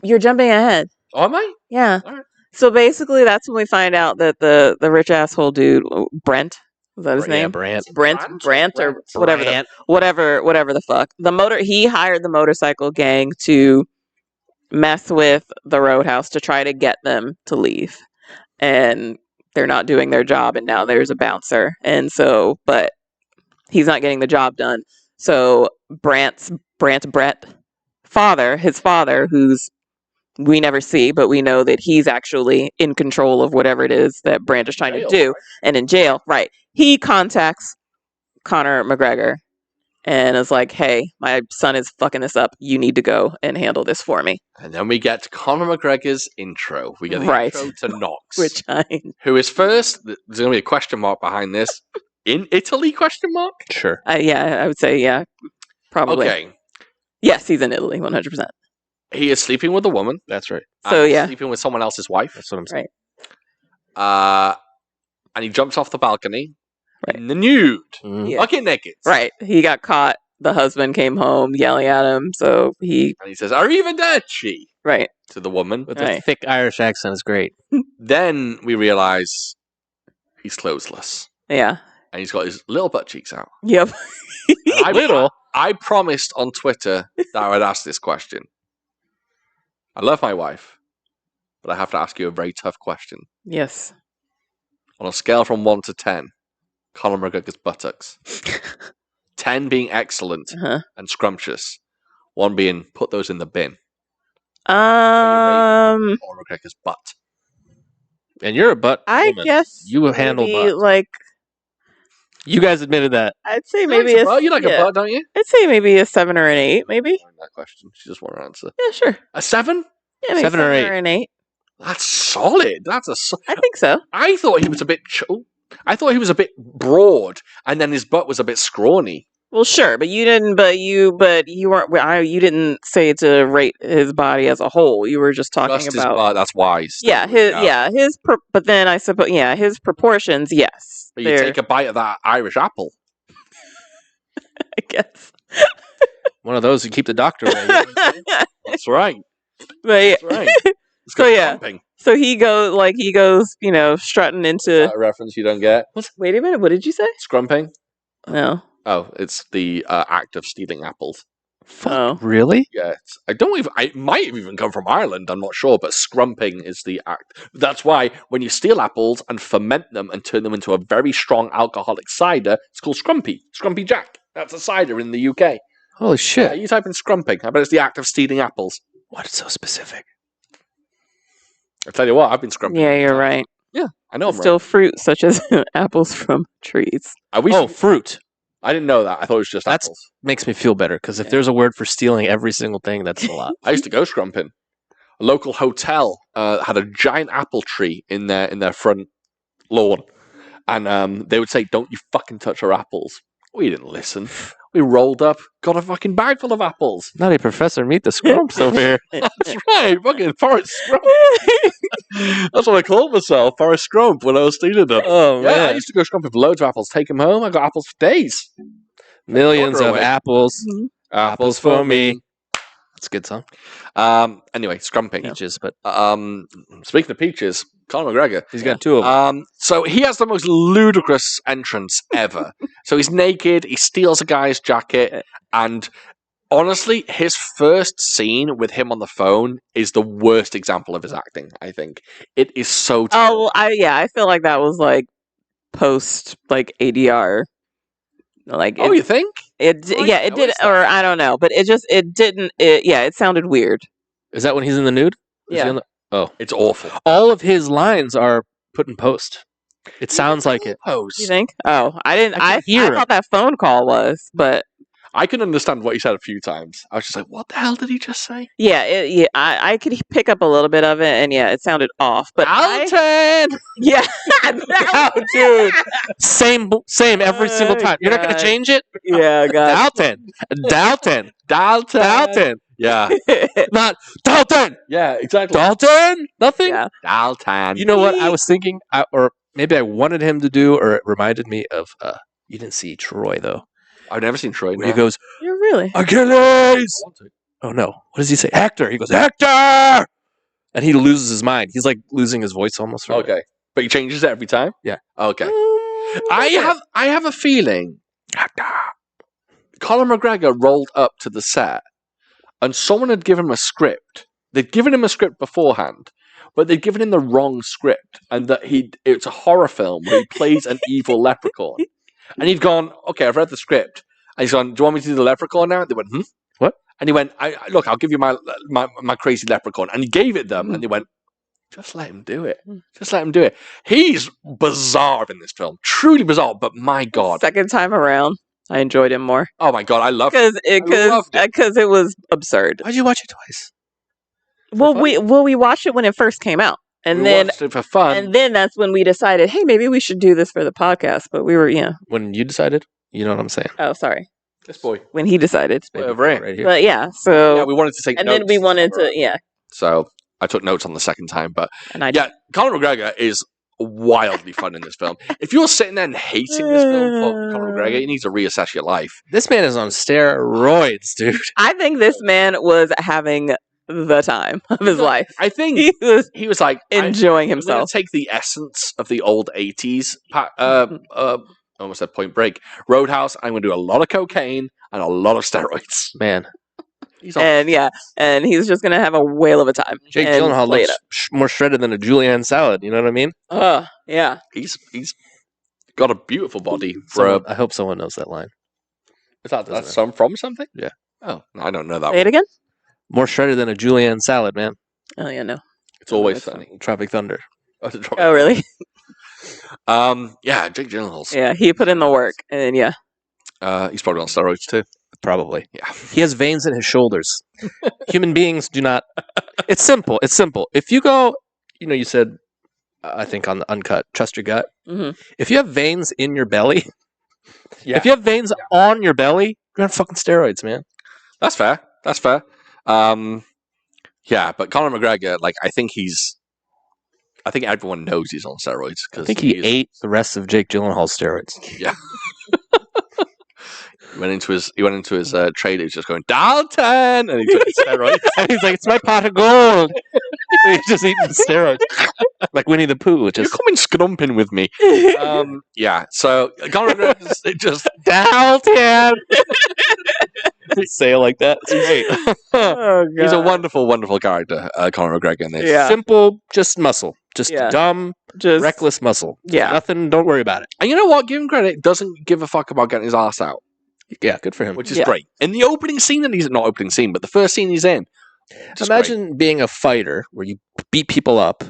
you're jumping ahead. Oh, am I? Yeah. All right. So basically, that's when we find out that the rich asshole dude, Brent, is that his Yeah, name? Brant. Brent, or whatever, Brant. whatever the fuck. He hired the motorcycle gang to mess with the Roadhouse to try to get them to leave, and they're not doing their job. And now there's a bouncer, and so, but he's not getting the job done. So Brett father, his father, who's we never see, but we know that he's actually in control of whatever it is that Brant is trying to do, right? and in jail, right? He contacts Conor McGregor and is like, "Hey, my son is fucking this up. You need to go and handle this for me." And then we get to Conor McGregor's intro. We get the Right. intro to Knox, Which who is first. There's going to be a question mark behind this. In Italy? Question mark. Sure. yeah, I would say yeah, probably. Okay. Yes, he's in Italy, 100%. He is sleeping with a woman. That's right. So and yeah, sleeping with someone else's wife. That's what I'm saying. Right. And he jumps off the balcony Right. in the nude, Yeah. bucket naked. Right. He got caught. The husband came home yelling at him, so he And he says, "Arrivederci" right to the woman. With Right. the thick Irish accent is great. Then we realize he's clothesless, yeah and he's got his little butt cheeks out. yep And I promised on Twitter that I would ask this question. I love my wife, but I have to ask you a very tough question. yes On a scale from 1 to 10, Conor McGregor's buttocks. 10 being excellent uh-huh. and scrumptious. 1 being put those in the bin. Um, Conor McGregor's butt. And you're a butt I woman. guess You handle maybe, butt. like You guys admitted that. I'd say You maybe like a butt? You like a butt, don't you? I'd say maybe a 7 or an 8, maybe. That question. She just want to answer. Yeah, sure. A 7? Yeah, maybe 7 or 8. an 8. That's solid. I think so. I thought he was a bit. I thought he was a bit broad, and then his butt was a bit scrawny. Well, sure, but you didn't. But you weren't. You didn't say to rate his body as a whole. You were just talking Just his about. butt. That's wise. Yeah, but then I suppose, yeah, his proportions, yes. But you take a bite of that Irish apple. I guess. One of those you keep the doctor away. You know what I'm saying? That's right. But yeah. That's right. It's So, good yeah. pumping. So he goes, strutting into. That a reference you don't get? Wait a minute, what did you say? Scrumping? No. Oh, it's the act of stealing apples. Oh. Really? Yeah, it might have even come from Ireland. I'm not sure, but scrumping is the act. That's why when you steal apples and ferment them and turn them into a very strong alcoholic cider, it's called Scrumpy Jack. That's a cider in the UK. Holy Yeah, shit. you type in scrumping. I bet it's the act of stealing apples. What is so specific? I tell you what, I've been scrumping. Yeah, you're right. Yeah, I know. I'm Still fruit, such as apples from trees. right. Fruit. I didn't know that. I thought it was just That's- apples. Makes me feel better, because if there's a word for stealing every single thing, that's a lot. I used to go scrumping. A local hotel had a giant apple tree in their front lawn, and they would say, "Don't you fucking touch our apples." We didn't listen. We rolled up, got a fucking bag full of apples. Nutty Professor, meet the scrumps over here. That's right, fucking Forrest Scrump. That's what I called myself, Forrest Scrump, when I was stealing them. Oh, Yeah, I man. used to go scrumping for loads of apples, take them home. I got apples for days. Millions Order of away. apples. Mhm. Apples for me. That's a good song. Anyway, scrumping. Peaches, but Speaking of peaches, Conor McGregor. he's got 2 of them. So he has the most ludicrous entrance ever. So he's naked, he steals a guy's jacket, and honestly, his first scene with him on the phone is the worst example of his acting, I think. It is so terrible. Oh, I feel like that was like post ADR. Like Oh, you think? it Right, yeah, it I did, noticed that. or I don't know, but it didn't. It sounded weird. Is that when he's in the nude? Is he Yeah. on the- It's awful. all of his lines are put in post. It sounds like it. Post. You think? Oh, I didn't. I I can hear thought that phone call was, but I can understand what he said a few times. I was just like, what the hell did he just say? yeah, I could pick up a little bit of it, and yeah, it sounded off. But Dalton! yeah, Oh, dude. Same every single time. You're not going God. to change it? yeah, God. Dalton. Dalton. Yeah. Not Dalton. Yeah, exactly. Dalton? Nothing? Yeah. Dalton. You know what I was thinking? Or maybe I wanted him to do, or it reminded me of, you didn't see Troy, though. I've never seen Troy. Where he goes, You're really. Achilles! Oh, no. What does he say? Hector! He goes, Hector! And he loses his mind. He's like losing his voice almost. From it. Okay. But he changes it every time? Yeah. Okay. I have a feeling Conor McGregor rolled up to the set and someone had given him a script. They'd given him a script beforehand, but they'd given him the wrong script, and that it's a horror film where he plays an evil leprechaun. And he'd gone, okay, I've read the script. And he's gone, do you want me to do the leprechaun now? And they went, What? And he went, look, I'll give you my crazy leprechaun. And he gave it them. And they went, just let him do it. Just let him do it. He's bizarre in this film. Truly bizarre, but my God. Second time around, I enjoyed him more. Oh my God, I love Because it. it was absurd. Why'd you watch it twice? Well, we watched it when it first came out. And We then watched it for fun. and then that's when we decided, hey, maybe we should do this for the podcast. But we were, When you decided, you know what I'm saying. Oh, sorry. This boy. When he decided. Over here. Right here. But yeah, so Yeah, we wanted to take and notes. then we wanted to, So I took notes on the second time. But and I yeah, Conor McGregor is wildly fun in this film. If you're sitting there and hating this film for Conor McGregor, you need to reassess your life. This man is on steroids, dude. I think this man was having the time of his life. I think He was he was like enjoying I'm gonna himself. take the essence of the old 80s. I almost said Point Break. Roadhouse. I'm going to do a lot of cocaine and a lot of steroids. Man, He's on. And he's just gonna have a whale of a time. Jake and Gyllenhaal play it looks more shredded than a julienne salad. You know what I mean? up. Yeah. He's got a beautiful body for a. I hope someone knows that line. Is that some from something? Yeah. Oh, I don't know that. Say it again. More shredded than a julienne salad, man. Oh yeah, no. It's always sunny. Tropic Thunder. Oh really? Yeah, Jake Gyllenhaal's. Yeah, he put in the work, and yeah. He's probably on steroids too. Probably. Yeah. He has veins in his shoulders. Human beings do not. It's simple. It's simple. If you go, you said, I think on the uncut, trust your gut. hmm If you have veins in your belly, Yeah. if you have veins on your belly, you're on fucking steroids, man. That's fair. That's fair. Yeah, but Conor McGregor, I think everyone knows he's on steroids. I think he ate the rest of Jake Gyllenhaal's steroids. Yeah. He went into his trade. He was just going Dalton, and he took his steroids. And he's like, it's my pot of gold. He's just eating steroids. Like Winnie the Pooh. You're Just coming scrumping with me. Yeah. So Conor McGregor's just Dalton. Say it like that. It's great. Oh god. he's a wonderful, wonderful character, Conor McGregor in this. Yeah. Simple, just muscle. Just Yeah. dumb, Just reckless muscle. Yeah. Nothing, don't worry about it. And you know what? Give him credit. Doesn't give a fuck about getting his ass out, Yeah, good for him. which is Yeah. great. In the opening scene, and he's not opening scene, but the first scene he's in. just Imagine being a fighter where you beat people up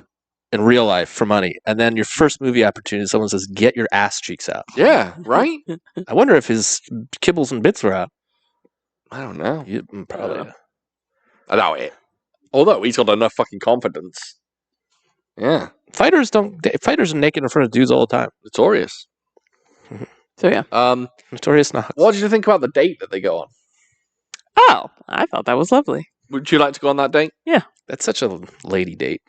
in real life for money, and then your first movie opportunity, someone says, get your ass cheeks out. great. Yeah. Right. I wonder if his kibbles and bits were out. I don't know. Probably. I doubt it. Although he's got enough fucking confidence. Yeah. Fighters are naked in front of dudes all the time. Notorious. so yeah. Notorious Knox. What did you think about the date that they go on? Oh, I thought that was lovely. Would you like to go on that date? That's such a lady date.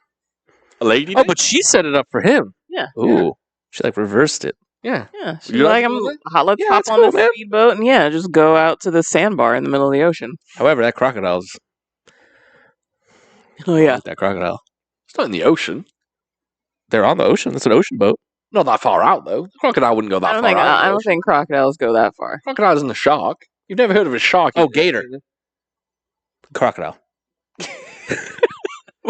A lady Oh, date? but she set it up for him. Yeah. Ooh. She reversed it. Yeah. Yeah. She's you like like, to do let's Yeah, hop that's on cool, this man. speedboat and just go out to the sandbar in the middle of the ocean. However, that crocodile's Oh yeah. that crocodile. It's not in the ocean. They're on the ocean. It's an ocean boat. Not that far out, though. Crocodile wouldn't go that I don't far think out. I don't think crocodiles go that far. Crocodile isn't a shark. You've never heard of a shark. Oh, gator. Crocodile.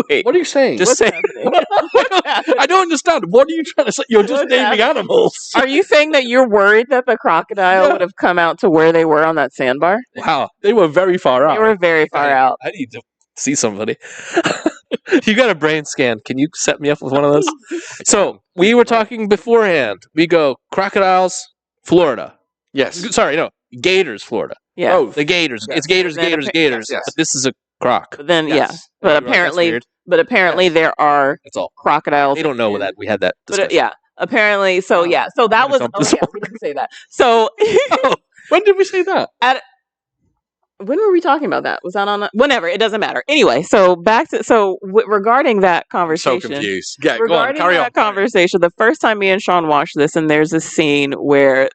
Wait. What are you saying? Just say I don't understand. What are you trying to say? You're just What's naming happening? animals. Are you saying that you're worried that the crocodile would have come out to where they were on that sandbar? wow. They were very far out. They were very far out. I need to see somebody. You got a brain scan. Can you set me up with one of those? So we were talking beforehand. We go crocodiles, Florida. Yes. Sorry, no, Gators, Florida. Yeah. Oh, The Gators. Yes. It's Gators, Then Gators, appa- Gators. yes. But this is a croc. But then Yes. but You're like, that's apparently weird. there are That's all. crocodiles. They don't know that we had that But discussion. apparently so Oh. so that I'm was gonna oh, dump this yeah, we didn't say that. So when did we say that? when were we talking about that? Was that on whenever? It doesn't matter. Anyway, so back to regarding that So conversation. confused. Yeah, go on. Regarding Carry that on. conversation, the first time me and Sean watched this, and there's a scene where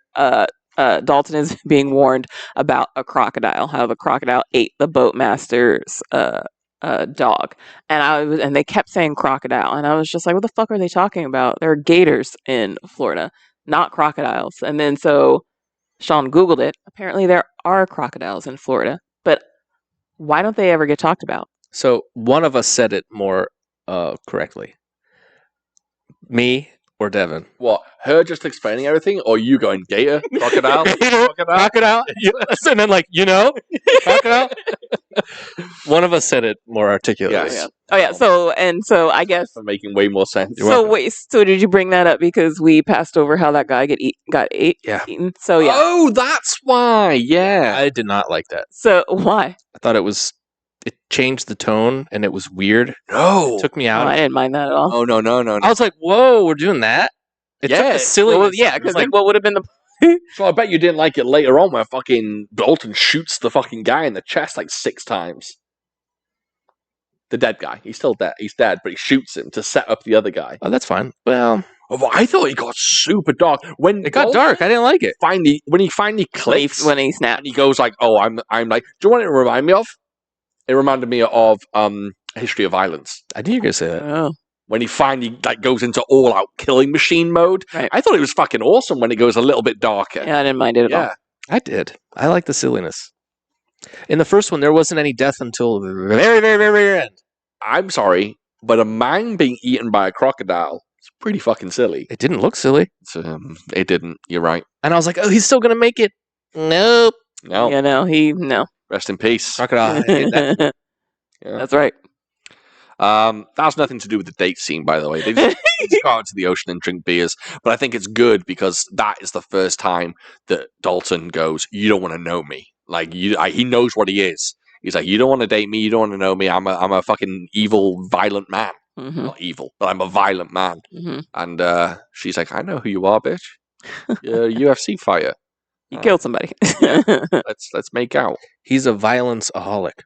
Dalton is being warned about a crocodile, how the crocodile ate the boatmaster's dog, and they kept saying crocodile, and I was just like, what the fuck are they talking about? There are gators in Florida, not crocodiles. And then so Sean Googled it. Apparently, there are crocodiles in Florida, but why don't they ever get talked about? So one of us said it more correctly. Me, or Devan? What? Her just explaining everything, or you going gator, crocodile, Crocodile. And then crocodile. One of us said it more articulately. Yes. Oh yeah. So I guess. For making way more sense. So wait. So did you bring that up because we passed over how that guy got eaten? So yeah. Oh, that's why. Yeah. I did not like that. So why? I thought it changed the tone and it was weird. No. It took me Oh, out. I didn't mind that at all. Oh, no. I was like, whoa, we're doing that? It took Yeah. the silly. Well, yeah, because like- like, what would have been the? So I bet you didn't like it later on where fucking Dalton shoots the fucking guy in the chest like 6 times. The dead guy. He's still dead. He's dead, but he shoots him to set up the other guy. Oh, that's fine. Well, Oh, I thought it got super dark. When it got Dalton dark. I didn't like it. when he finally clicks When he snapped. and he goes like, "Oh, I'm like," do you want it to remind me of? It reminded me of History of Violence. I knew you were gonna say that. Oh. When he finally like goes into all out killing machine mode. Right. I thought it was fucking awesome when it goes a little bit darker. Yeah, I didn't mind it at all. Yeah. I did. I like the silliness. In the first one, there wasn't any death until the very, very, very, very end. I'm sorry, but a man being eaten by a crocodile is pretty fucking silly. It didn't look silly, It didn't. You're right. and I was like, "Oh, he's still gonna make it." Nope. No. Yeah, no. Rest in peace. Crocodile. I hate that. Yeah. That's right. That has nothing to do with the date scene, by the way. They just go out to the ocean and drink beers. But I think it's good because that is the first time that Dalton goes, "You don't want to know me." Like he knows what he is. He's like, "You don't want to date me. You don't want to know me. I'm a fucking evil, violent man. Mm-hmm. Not evil, but I'm a violent man." Mm-hmm. And she's like, "I know who you are, bitch. You're a UFC fighter. You killed somebody. Let's make out." He's a violence-aholic.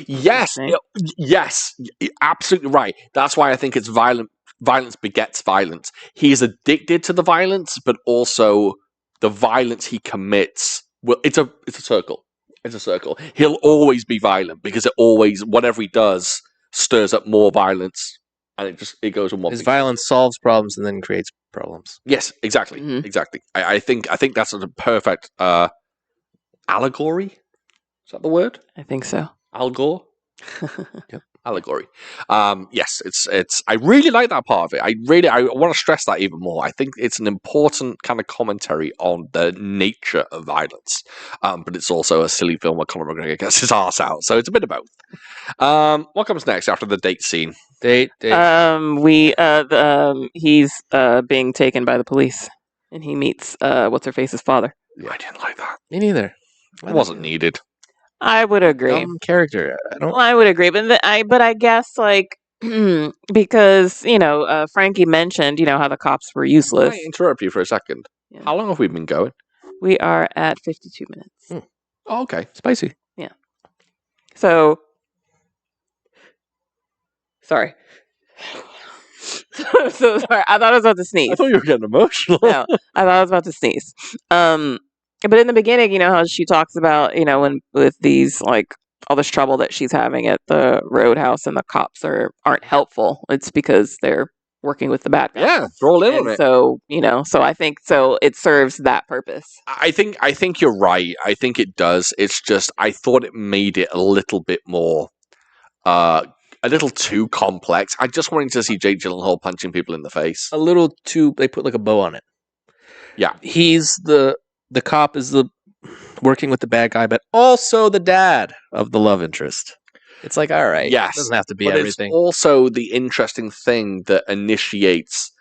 Yes, Interesting. yes, absolutely right. That's why I think it's violent. Violence begets violence. He is addicted to the violence, but also the violence he commits. Well, it's a circle. It's a circle. He'll always be violent because whatever he does stirs up more violence, and it goes on one. His big- violence solves problems and then creates problems. Yes, exactly, Mhm. exactly. I think that's a perfect allegory. Is that the word? I think so. Al Gore? Yep. Allegory. Yes, it's I really like that part of it. I want to stress that even more. I think it's an important kind of commentary on the nature of violence. But it's also a silly film where Conor McGregor gets his arse out. So it's a bit of both. What comes next after the date scene? Date. He's being taken by the police, and he meets what's her face's father. Yeah. I didn't like that. Me neither. It wasn't needed. I would agree. Dumb character. I don't. Well, I would agree, but I guess like because Frankie mentioned how the cops were Can useless. I interrupt you for a second? Yeah. How long have we been going? We are at 52 minutes. Oh, okay. Spicy. So sorry. so sorry. I thought I was about to sneeze. I thought you were getting emotional. No, I thought I was about to sneeze. But in the beginning, how she talks about, when with these like all this trouble that she's having at the roadhouse and the cops aren't helpful. It's because they're working with the bad guys. Yeah, they're all in on And it. so, so I think it serves that purpose. I think you're right. I think it does. It's just I thought it made it a little bit more, a little too complex. I just wanted to see Jake Gyllenhaal punching people in the face. A little too. They put like a bow on it. Yeah. He's the cop is the working with the bad guy, but also the dad of the love interest. It's like, all right, Yes, it doesn't have to be But everything. it's also the interesting thing that initiates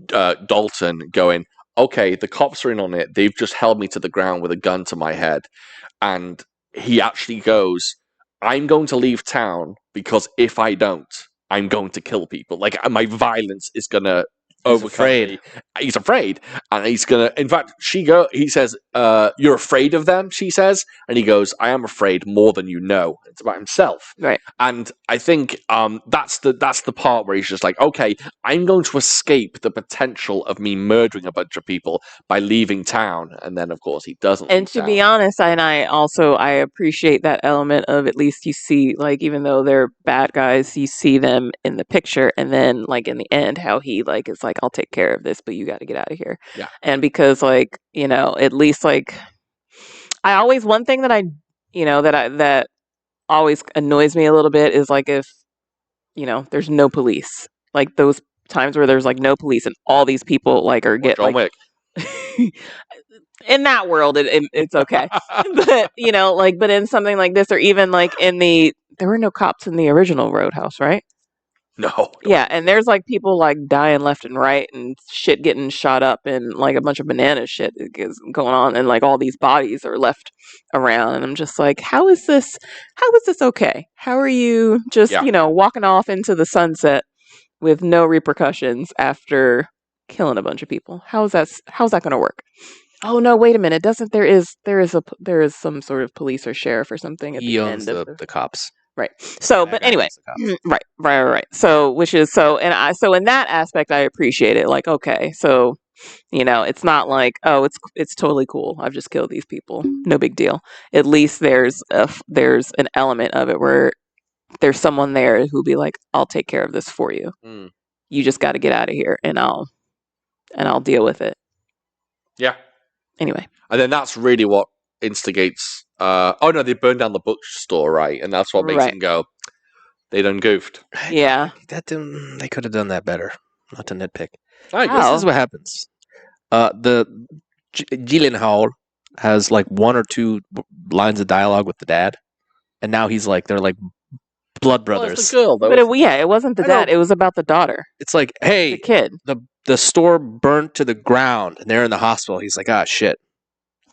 Dalton going, okay, the cops are in on it. They've just held me to the ground with a gun to my head. And he actually goes, I'm going to leave town because if I don't, I'm going to kill people. Like, my violence is going to overcome afraid. me. He's afraid. And he's going to, in fact, he says, you're afraid of them, she says. And he goes, I am afraid more than you know. It's about himself. Right. And I think that's the part where he's just like, okay, I'm going to escape the potential of me murdering a bunch of people by leaving town. And then, of course, he doesn't. And leave to town. be honest, I appreciate that element of at least you see, like, even though they're bad guys, you see them in the picture, and then like in the end, how he like is like, I'll take care of this, but you got to get out of here. Yeah. And because like at least like I always one thing that I that always annoys me a little bit is like if there's no police, like those times where there's like no police and all these people like are get John like Wick. in that world it's okay. But like but in something like this or even like there were no cops in the original Roadhouse, right? No. Yeah, and there's like people like dying left and right and shit getting shot up and like a bunch of banana shit is going on and like all these bodies are left around and I'm just like, how is this okay? How are you just, Yeah. walking off into the sunset with no repercussions after killing a bunch of people? How's that going to work? Oh no, wait a minute. Doesn't there is some sort of police or sheriff or something at He the owns end of the cops. right. So, That but guy anyway, owns the cops. right. So, which is so in that aspect, I appreciate it. Like, okay, so it's not like it's totally cool. I've just killed these people, no big deal. At least there's an element of it where there's someone there who'll be like, I'll take care of this for you. Mm. You just got to get out of here, and I'll deal with it. Yeah. Anyway, And then that's really what instigates. Oh no, they burned down the bookstore, right? And that's what makes Right. him go. They done goofed. Yeah. They could have done that better. Not to nitpick. I Wow. This is what happens. The Gyllenhaal has like one or two lines of dialogue with the dad, and now he's like they're like blood Well, brothers. it's the girl, though. But it wasn't the I know. dad. It was about the daughter, It's like, the hey, kid. the store burnt to the ground, and they're in the hospital. He's like, ah, shit.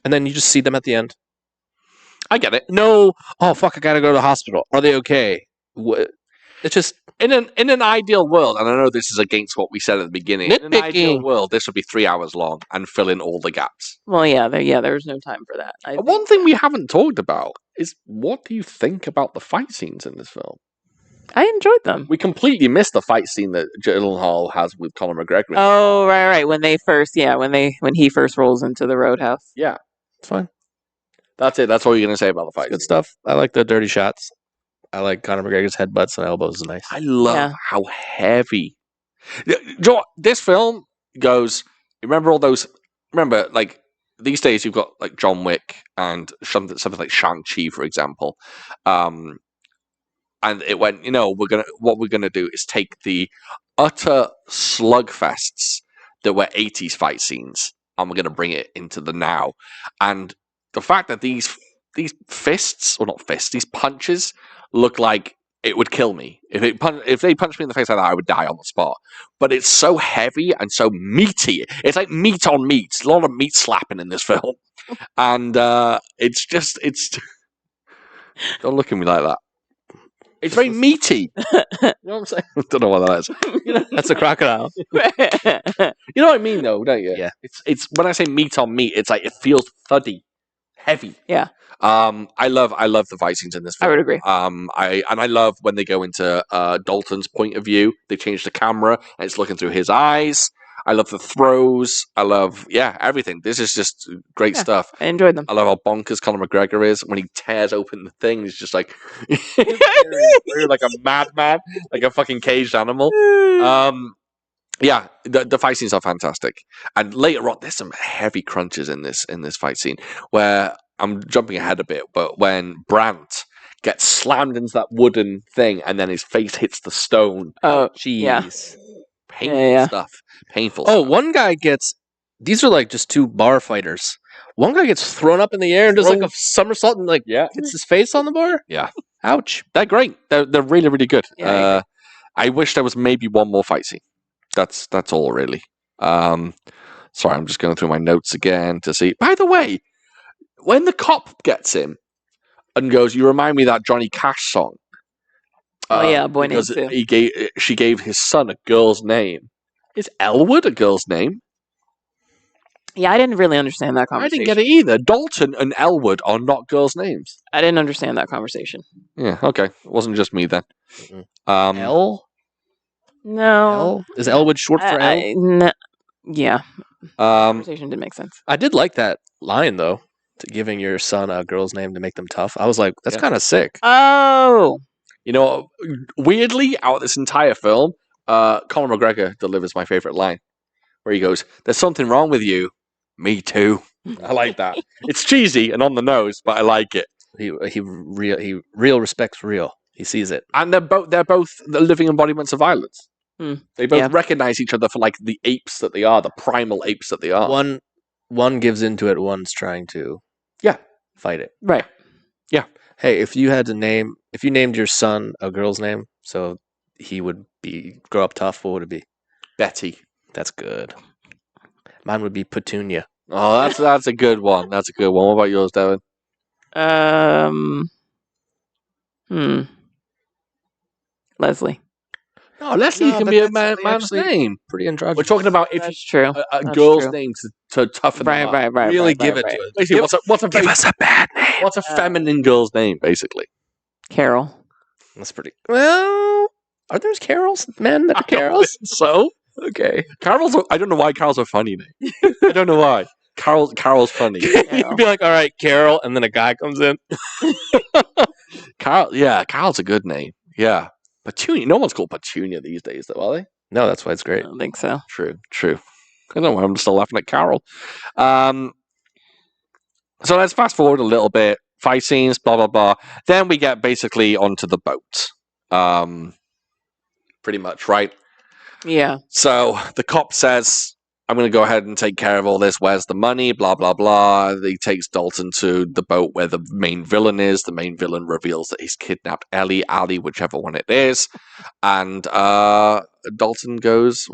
And then you just see them at the end. I get it. No, oh fuck, I gotta go to the hospital. Are they okay? What? It's just In an ideal world, and I know this is against what we said at the beginning. In an ideal Nitpicking. world, this would be 3 hours long and fill in all the gaps. Well, there was no time for that. I And one thing we haven't talked about is what do you think about the fight scenes in this film? I enjoyed them. We completely missed the fight scene that Gyllenhaal has with Conor McGregor. Oh, right. When he first rolls into the Roadhouse. Yeah, it's fine. that's it. That's all you're going to say about the fight. Good stuff. I like the dirty shots. I like Conor McGregor's headbutts and elbows. Is nice. I love Yeah. how heavy. This film goes. Remember all those? Remember, like these days, you've got like John Wick and something like Shang-Chi, for example. And it went. What we're gonna do is take the utter slugfests that were 80s fight scenes, and we're gonna bring it into the now. And the fact that these fists, or not fists, these punches look like it would kill me. If they punched me in the face like that, I would die on the spot. But it's so heavy and so meaty. It's like meat on meat. There's a lot of meat slapping in this film. And it's don't look at me like that. It's very meaty. You know what I'm saying? I don't know what that is. That's a crocodile. You know what I mean, though, don't you? Yeah. It's when I say meat on meat, it's like it feels thuddy, heavy. Yeah. I love the fight scenes in this film. I would agree. I love when they go into Dalton's point of view. They change the camera and it's looking through his eyes. I love the throws. I love everything. This is just great stuff. I enjoyed them. I love how bonkers Conor McGregor is when he tears open the thing. He's just like like a madman, like a fucking caged animal. The fight scenes are fantastic, and later on, there's some heavy crunches in this fight scene where I'm jumping ahead a bit, but when Brandt gets slammed into that wooden thing and then his face hits the stone. Oh, Jeez. yeah. Painful stuff. Painful. Oh, stuff. one guy gets. These are like just two bar fighters. One guy gets thrown up in the air and does like a somersault and like hits his face on the bar. Yeah. Ouch. They're great. They're really, really good. Yeah, I wish there was maybe one more fight scene. That's all really. Sorry, I'm just going through my notes again to see. By the way, when the cop gets him and goes, "You remind me of that Johnny Cash song." Boy Named Sue. She gave his son a girl's name. Is Elwood a girl's name? Yeah, I didn't really understand that I conversation. didn't get it either. Dalton and Elwood are not girls' names. I didn't understand that conversation. Yeah, okay. It wasn't just me then. L? No. L? Is Elwood short for L? No. Yeah. Um, Conversation didn't make sense. I did like that line though, to giving your son a girl's name to make them tough. I was like, that's kind of sick. Oh. you know, weirdly, out of this entire film, Conor McGregor delivers my favorite line, where he goes, "There's something wrong with you." Me too. I like that. It's cheesy and on the nose, but I like it. He real respects real. He sees it. And they're both the living embodiments of violence. They both Yeah. recognize each other for like the apes that they are, the primal apes that they are. One gives into it, one's trying to Yeah. fight it. Right. Hey, if you named your son a girl's name, so he would grow up tough, what would it be? Betty. That's good. Mine would be Petunia. Oh, that's a good one. That's a good one. What about yours, Devin? Leslie. No, Leslie can be a man's actually name. Pretty androgynous. We're talking about if That's true. a That's girl's true. name to toughen them up. Right. really give it to us. Basically, what's a Give us a bad name. what's a feminine girl's name? Basically, Carol. That's pretty. Well, are there Carols? Men that are Carols? So Okay. Carol's. I don't know why Carol's a funny name. I don't know why. Carol's funny. You'd be like, all right, Carol, and then a guy comes in. Carol. Yeah, Carol's a good name. Yeah, Petunia. No one's called Petunia these days, though, are they? No, that's why it's I great. don't think so. True. I don't know why I'm still laughing at Carol. So let's fast forward a little bit. Fight scenes, blah blah blah. Then we get basically onto the boat. Pretty much, right? Yeah. So the cop says, I'm going to go ahead and take care of all this. Where's the money? Blah, blah, blah. He takes Dalton to the boat where the main villain is. The main villain reveals that he's kidnapped Ellie, Ali, whichever one it is. And Dalton goes,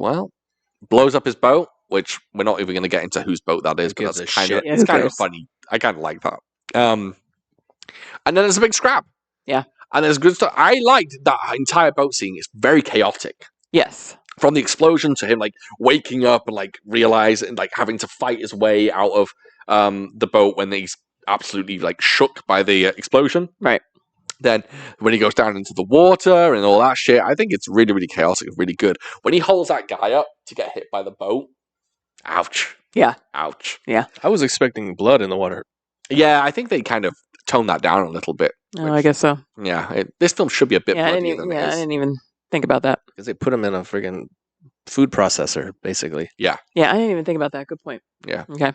blows up his boat, which we're not even going to get into whose boat that is, Who but gives that's a kind of, shit? Yeah, it's who kind of cares? funny. I kind of like that. And then there's a big scrap. Yeah. And there's good stuff. I liked that entire boat scene. It's very chaotic. Yes. From the explosion to him like waking up and like realizing like having to fight his way out of the boat when he's absolutely like shook by the explosion. Right. Then when he goes down into the water and all that shit, I think it's really, really chaotic and really good. When he holds that guy up to get hit by the boat, ouch. Yeah. Ouch. I was expecting blood in the water. Yeah, I think they kind of toned that down a little bit. Oh, I guess so. Yeah, this film should be a bit Yeah, I bloodier didn't, than even, it I is. didn't even think about that. Because they put him in a friggin' food processor, basically. Yeah, I didn't even think about that. Good point. Yeah. Okay.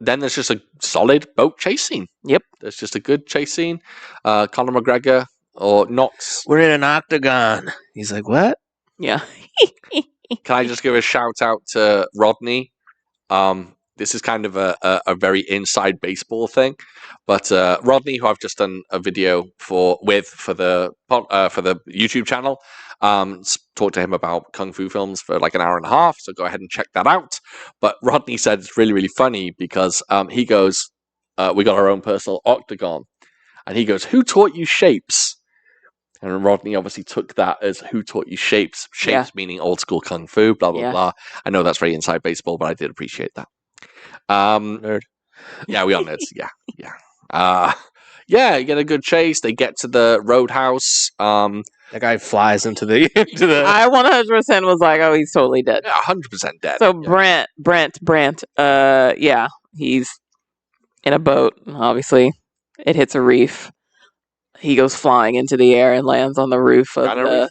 Then there's just a solid boat chase scene. Yep. There's just a good chase scene. Conor McGregor or Knox. We're in an octagon. He's like, what? Yeah. Can I just give a shout out to Rodney? This is kind of a very inside baseball thing, but Rodney, who I've just done a video for the YouTube channel, talked to him about kung fu films for like an hour and a half. So go ahead and check that out. But Rodney said it's really, really funny because he goes, "We got our own personal octagon," and he goes, "Who taught you shapes?" And Rodney obviously took that as who taught you shapes. Shapes meaning old school kung fu, blah, blah, blah. I know that's very inside baseball, but I did appreciate that. Nerd. Yeah, we are nerds. Yeah. You get a good chase. They get to the roadhouse. That guy flies into the... I 100% was like, oh, he's totally dead. 100% dead. So Brent, yeah, he's in a boat. Obviously, it hits a reef. He goes flying into the air and lands on the roof of the...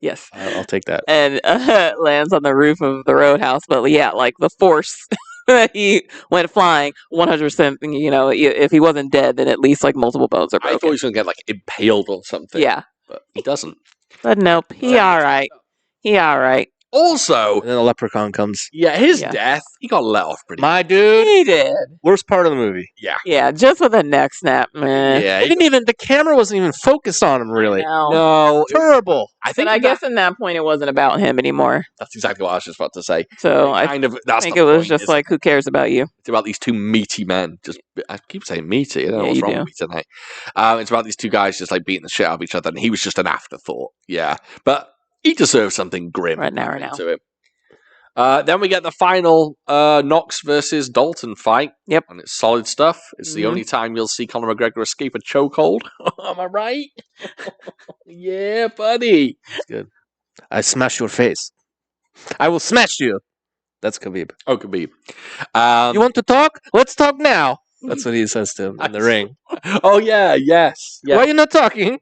Yes. I'll take that. And lands on the roof of the roadhouse. But yeah, like the force that he went flying, 100%, if he wasn't dead, then at least like multiple bones are I thought he broken. was going to get like impaled or something. Yeah. But he doesn't. But nope, he all right. Also, And then a leprechaun comes. his Yeah. death, he got let off pretty My dude. He did. Worst part of the movie. Yeah, just with a neck snap, man. Yeah, The camera wasn't even focused on him, really. no. Terrible. I But think I guess in that point, it wasn't about him anymore. that's exactly what I was just about to say. So I That's think the it was point, just isn't like, who cares about you? It's about these two meaty men. I keep saying meaty. I don't know Yeah, what's you wrong do. with me tonight. It's about these two guys just like beating the shit out of each other, and he was just an afterthought. Yeah, but he deserves something grim Right now. happening to him. Then we get the final Knox versus Dalton fight. Yep. And it's solid stuff. It's the Mhm. only time you'll see Conor McGregor escape a chokehold. Am I right? Yeah, buddy. It's good. I smash your face. I will smash you. That's Khabib. Oh, Khabib. You want to talk? Let's talk now. That's what he says to him in the ring. Oh, yeah, yes. Why are you not talking?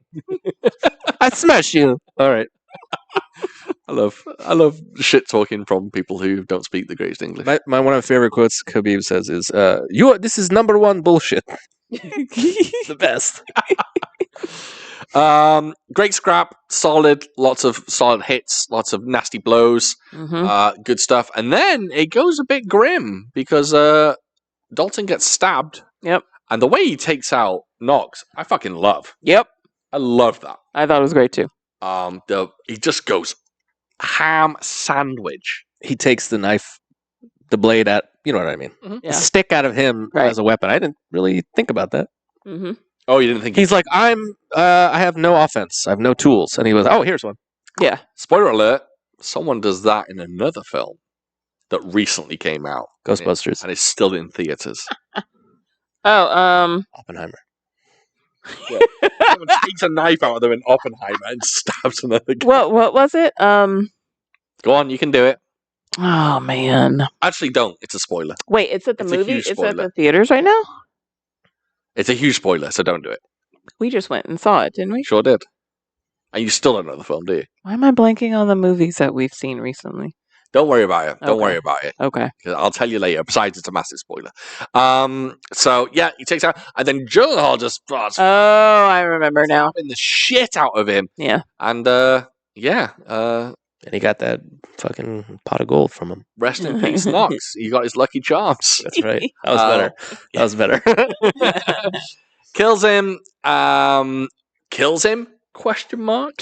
I smash you. All right. I love shit talking from people who don't speak the greatest English. My one of my favorite quotes Khabib says is, this is number one bullshit. The best. Great scrap, solid, lots of solid hits, lots of nasty blows, good stuff. And then it goes a bit grim because Dalton gets stabbed. Yep. And the way he takes out Knox, I fucking love. Yep. I love that. I thought it was great too. He just goes ham sandwich. He takes the knife, the blade at, you know what I mean? Mhm. The stick out of him Right. as a weapon. I didn't really think about that. Mm-hmm. Oh, you didn't think He's like, I have no offense. I have no tools. And he was, oh, here's one. Yeah. Spoiler alert, someone does that in another film that recently came out. Ghostbusters. And it's still in theaters. Oh, Oppenheimer. Someone takes a knife out of them in Oppenheimer and stabs another guy. what was it? Go on, you can do it. Oh man. Actually, don't. It's a spoiler. Wait, it's at the It's a movie? huge It's at spoiler. the theaters right now? It's a huge spoiler, so don't do it. We just went and saw it, didn't we? Sure did. And you still don't know the film, do you? Why am I blanking on the movies that we've seen recently? Don't worry about it. Don't Okay. worry about it. Okay. 'Cause I'll tell you later. Besides, it's a massive spoiler. So yeah, he takes out, and then Gyllenhaal just starts Oh, I remember now. slapping the shit out of him. Yeah. And And he got that fucking pot of gold from him. rest in peace, Knox. He got his lucky charms. That's right. That was better. That was better. Kills him. Kills him? Question mark.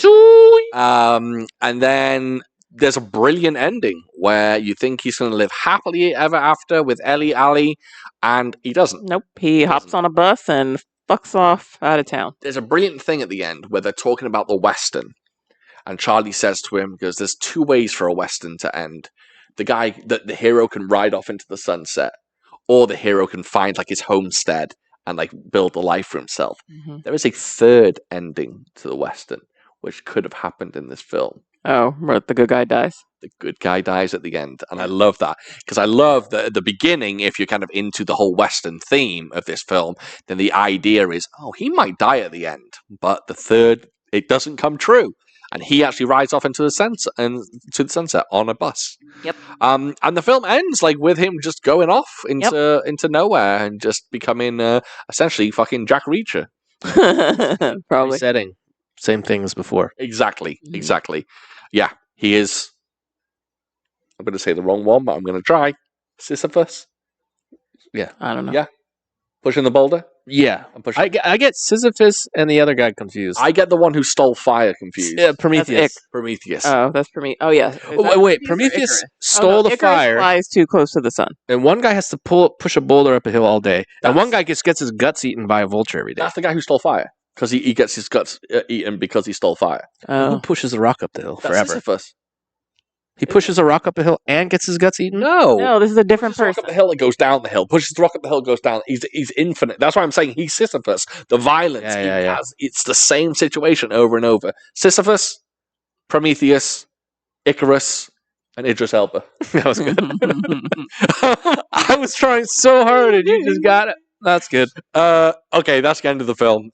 And then there's a brilliant ending where you think he's going to live happily ever after with Ellie Ali, and he doesn't. Nope. He hops on a bus and fucks off out of town. There's a brilliant thing at the end where they're talking about the Western, and Charlie says to him, because there's two ways for a Western to end. The hero can ride off into the sunset, or the hero can find like his homestead and like build a life for himself. Mm-hmm. There is a third ending to the Western, which could have happened in this film. Oh, but the good guy dies. The good guy dies at the end, and I love that because I love that at the beginning, if you're kind of into the whole Western theme of this film, then the idea is, oh, he might die at the end, but the third, it doesn't come true, and he actually rides off into the sunset on a bus. Yep. And the film ends like with him just going off into nowhere and just becoming essentially fucking Jack Reacher. Probably. Resetting. Same thing as before. Exactly. Mhm. Exactly. Yeah, he is. I'm going to say the wrong one, but I'm going to try. Sisyphus I don't know. Yeah. pushing the boulder. Yeah. I'm pushing. I get Sisyphus and the other guy confused. I get the one who stole fire confused. Yeah, Prometheus. Prometheus. Oh, that's for me. Oh, yeah. Oh, wait, Prometheus stole the Icarus fire, flies too close to the sun. and one guy has to push a boulder up a hill all day, and That's- one guy gets his guts eaten by a vulture every day. That's the guy who stole fire because he gets his guts eaten because he stole fire. Who Oh. pushes a rock up the hill That's forever? Sisyphus. He pushes a rock up a hill and gets his guts eaten? No. No, this is a different Pushes the rock person. up the hill, it goes down the hill. Pushes the rock up the hill, goes down. He's infinite. That's why I'm saying he's Sisyphus. The violence he Yeah. has, it's the same situation over and over. Sisyphus, Prometheus, Icarus, and Idris Elba. That was good. I was trying so hard and you just got it. That's good. Okay, that's the end of the film.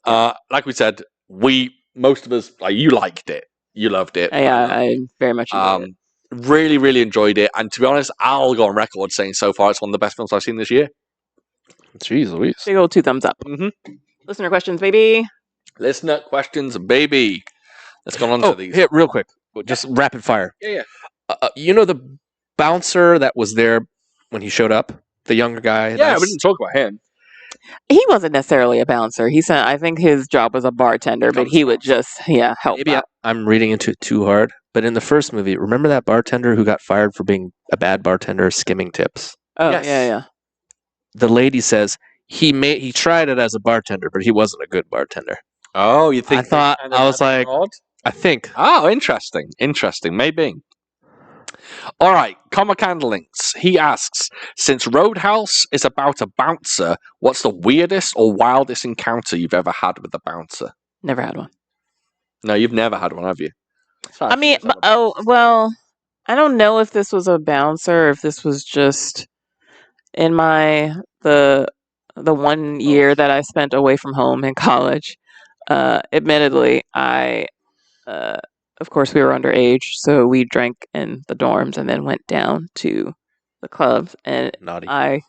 Like we said, most of us, like, you liked it. You loved it. Yeah, I very much enjoyed it. Really, really enjoyed it. And to be honest, I'll go on record saying so far it's one of the best films I've seen this year. Jeez Louise. Big old 2 thumbs up. Mhm. Listener questions, baby. Listener questions, baby. Let's go on to these. Here, real quick. Just rapid fire. Yeah. You know the bouncer that was there when he showed up? The younger guy? Yeah, we didn't talk about him. He wasn't necessarily a bouncer. He said, I think his job was a bartender, but he would just, help Maybe out. I'm reading into it too hard, but in the first movie, remember that bartender who got fired for being a bad bartender, skimming tips? Oh, Yes. yeah. The lady says he tried it as a bartender, but he wasn't a good bartender. Oh, you think? I thought- they kind of I was had like- a nod? I think. Oh, interesting. Maybe. All right, Comic Candlinks. He asks, since Roadhouse is about a bouncer, what's the weirdest or wildest encounter you've ever had with a bouncer? Never had one. No, you've never had one, have you? I mean, well, I don't know if this was a bouncer or if this was just in the 1 year that I spent away from home in college. Admittedly, of course, we were underage, so we drank in the dorms and then went down to the clubs. And Naughty. I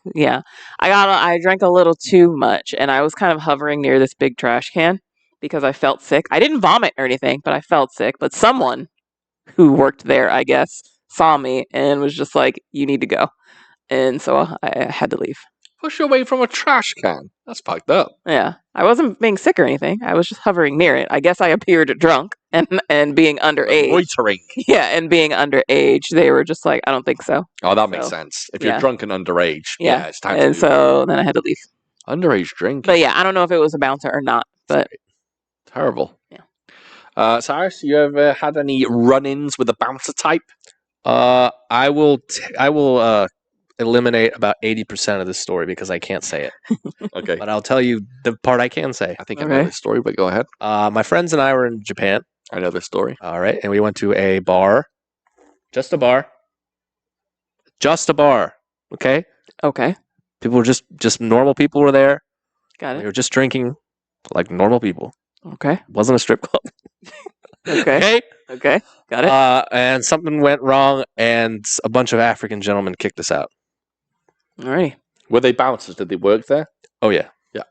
drank a little too much, and I was kind of hovering near this big trash can because I felt sick. I didn't vomit or anything, but I felt sick. But someone who worked there, I guess, saw me and was just like, "You need to go," and so I had to leave. Push you away from a trash can. That's fucked up. Yeah, I wasn't being sick or anything. I was just hovering near it. I guess I appeared drunk and being underage. Loitering. Yeah, and being underage, they were just like, "I don't think so." Oh, that makes So, sense. If you're yeah. drunk and underage, Yeah, it's time to and move. so then I had to leave. Underage drinking. But yeah, I don't know if it was a bouncer or not. But Terrible. Yeah. Cyrus, you ever had any run-ins with a bouncer type? I will eliminate about 80% of this story because I can't say it. Okay. But I'll tell you the part I can say. I think I know Okay. this story, but go ahead. My friends and I were in Japan. I know this story. All right, and we went to a bar. Just a bar. Just a bar. Okay? okay, People were just normal people were there. got We it. were just drinking like normal people. Okay, It wasn't a strip club. okay, okay, got it. And something went wrong, and a bunch of African gentlemen kicked us out. Alrighty. Were they bouncers? Did they work there? Oh yeah, Yeah.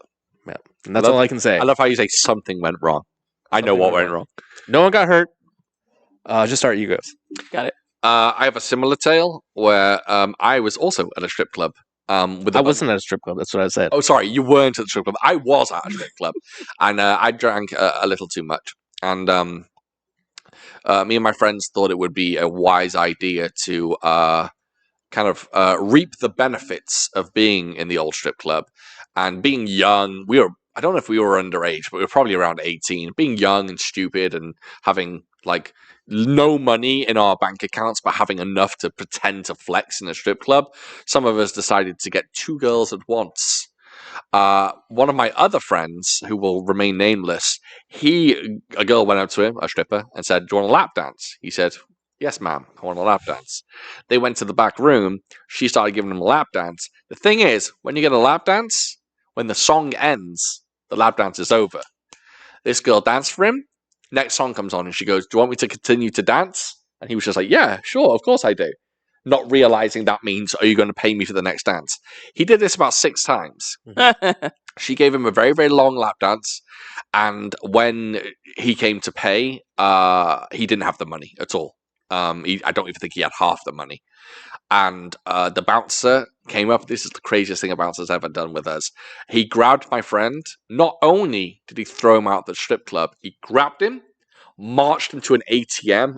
And that's love- all I can say. I love how you say something went wrong. I know Something what went went wrong. No one got hurt. Just our egos. I have a similar tale where I was also at a strip club. With I wasn't at a strip club. That's what I said. Oh, sorry, you weren't at the strip club. I was at a strip club, and I drank a little too much. And me and my friends thought it would be a wise idea to kind of reap the benefits of being in the old strip club and being young. I don't know if we were underage, but we were probably around 18. Being young and stupid and having like no money in our bank accounts, but having enough to pretend to flex in a strip club. Some of us decided to get 2 girls at once. One of my other friends, who will remain nameless, a girl went up to him, a stripper, and said, "Do you want a lap dance?" He said, "Yes, ma'am, I want a lap dance." They went to the back room. She started giving him a lap dance. The thing is, when you get a lap dance, when the song ends, the lap dance is over. This girl danced for him. Next song comes on, and she goes, "Do you want me to continue to dance?" And he was just like, "Yeah, sure, of course I do." Not realizing that means, "Are you going to pay me for the next dance?" He did this about 6 times. She gave him a very, very long lap dance, and when he came to pay, he didn't have the money at all. I don't even think he had half the money. And the bouncer came up. This is the craziest thing a bouncer's ever done with us. He grabbed my friend. Not only did he throw him out the strip club, he grabbed him, marched him to an ATM,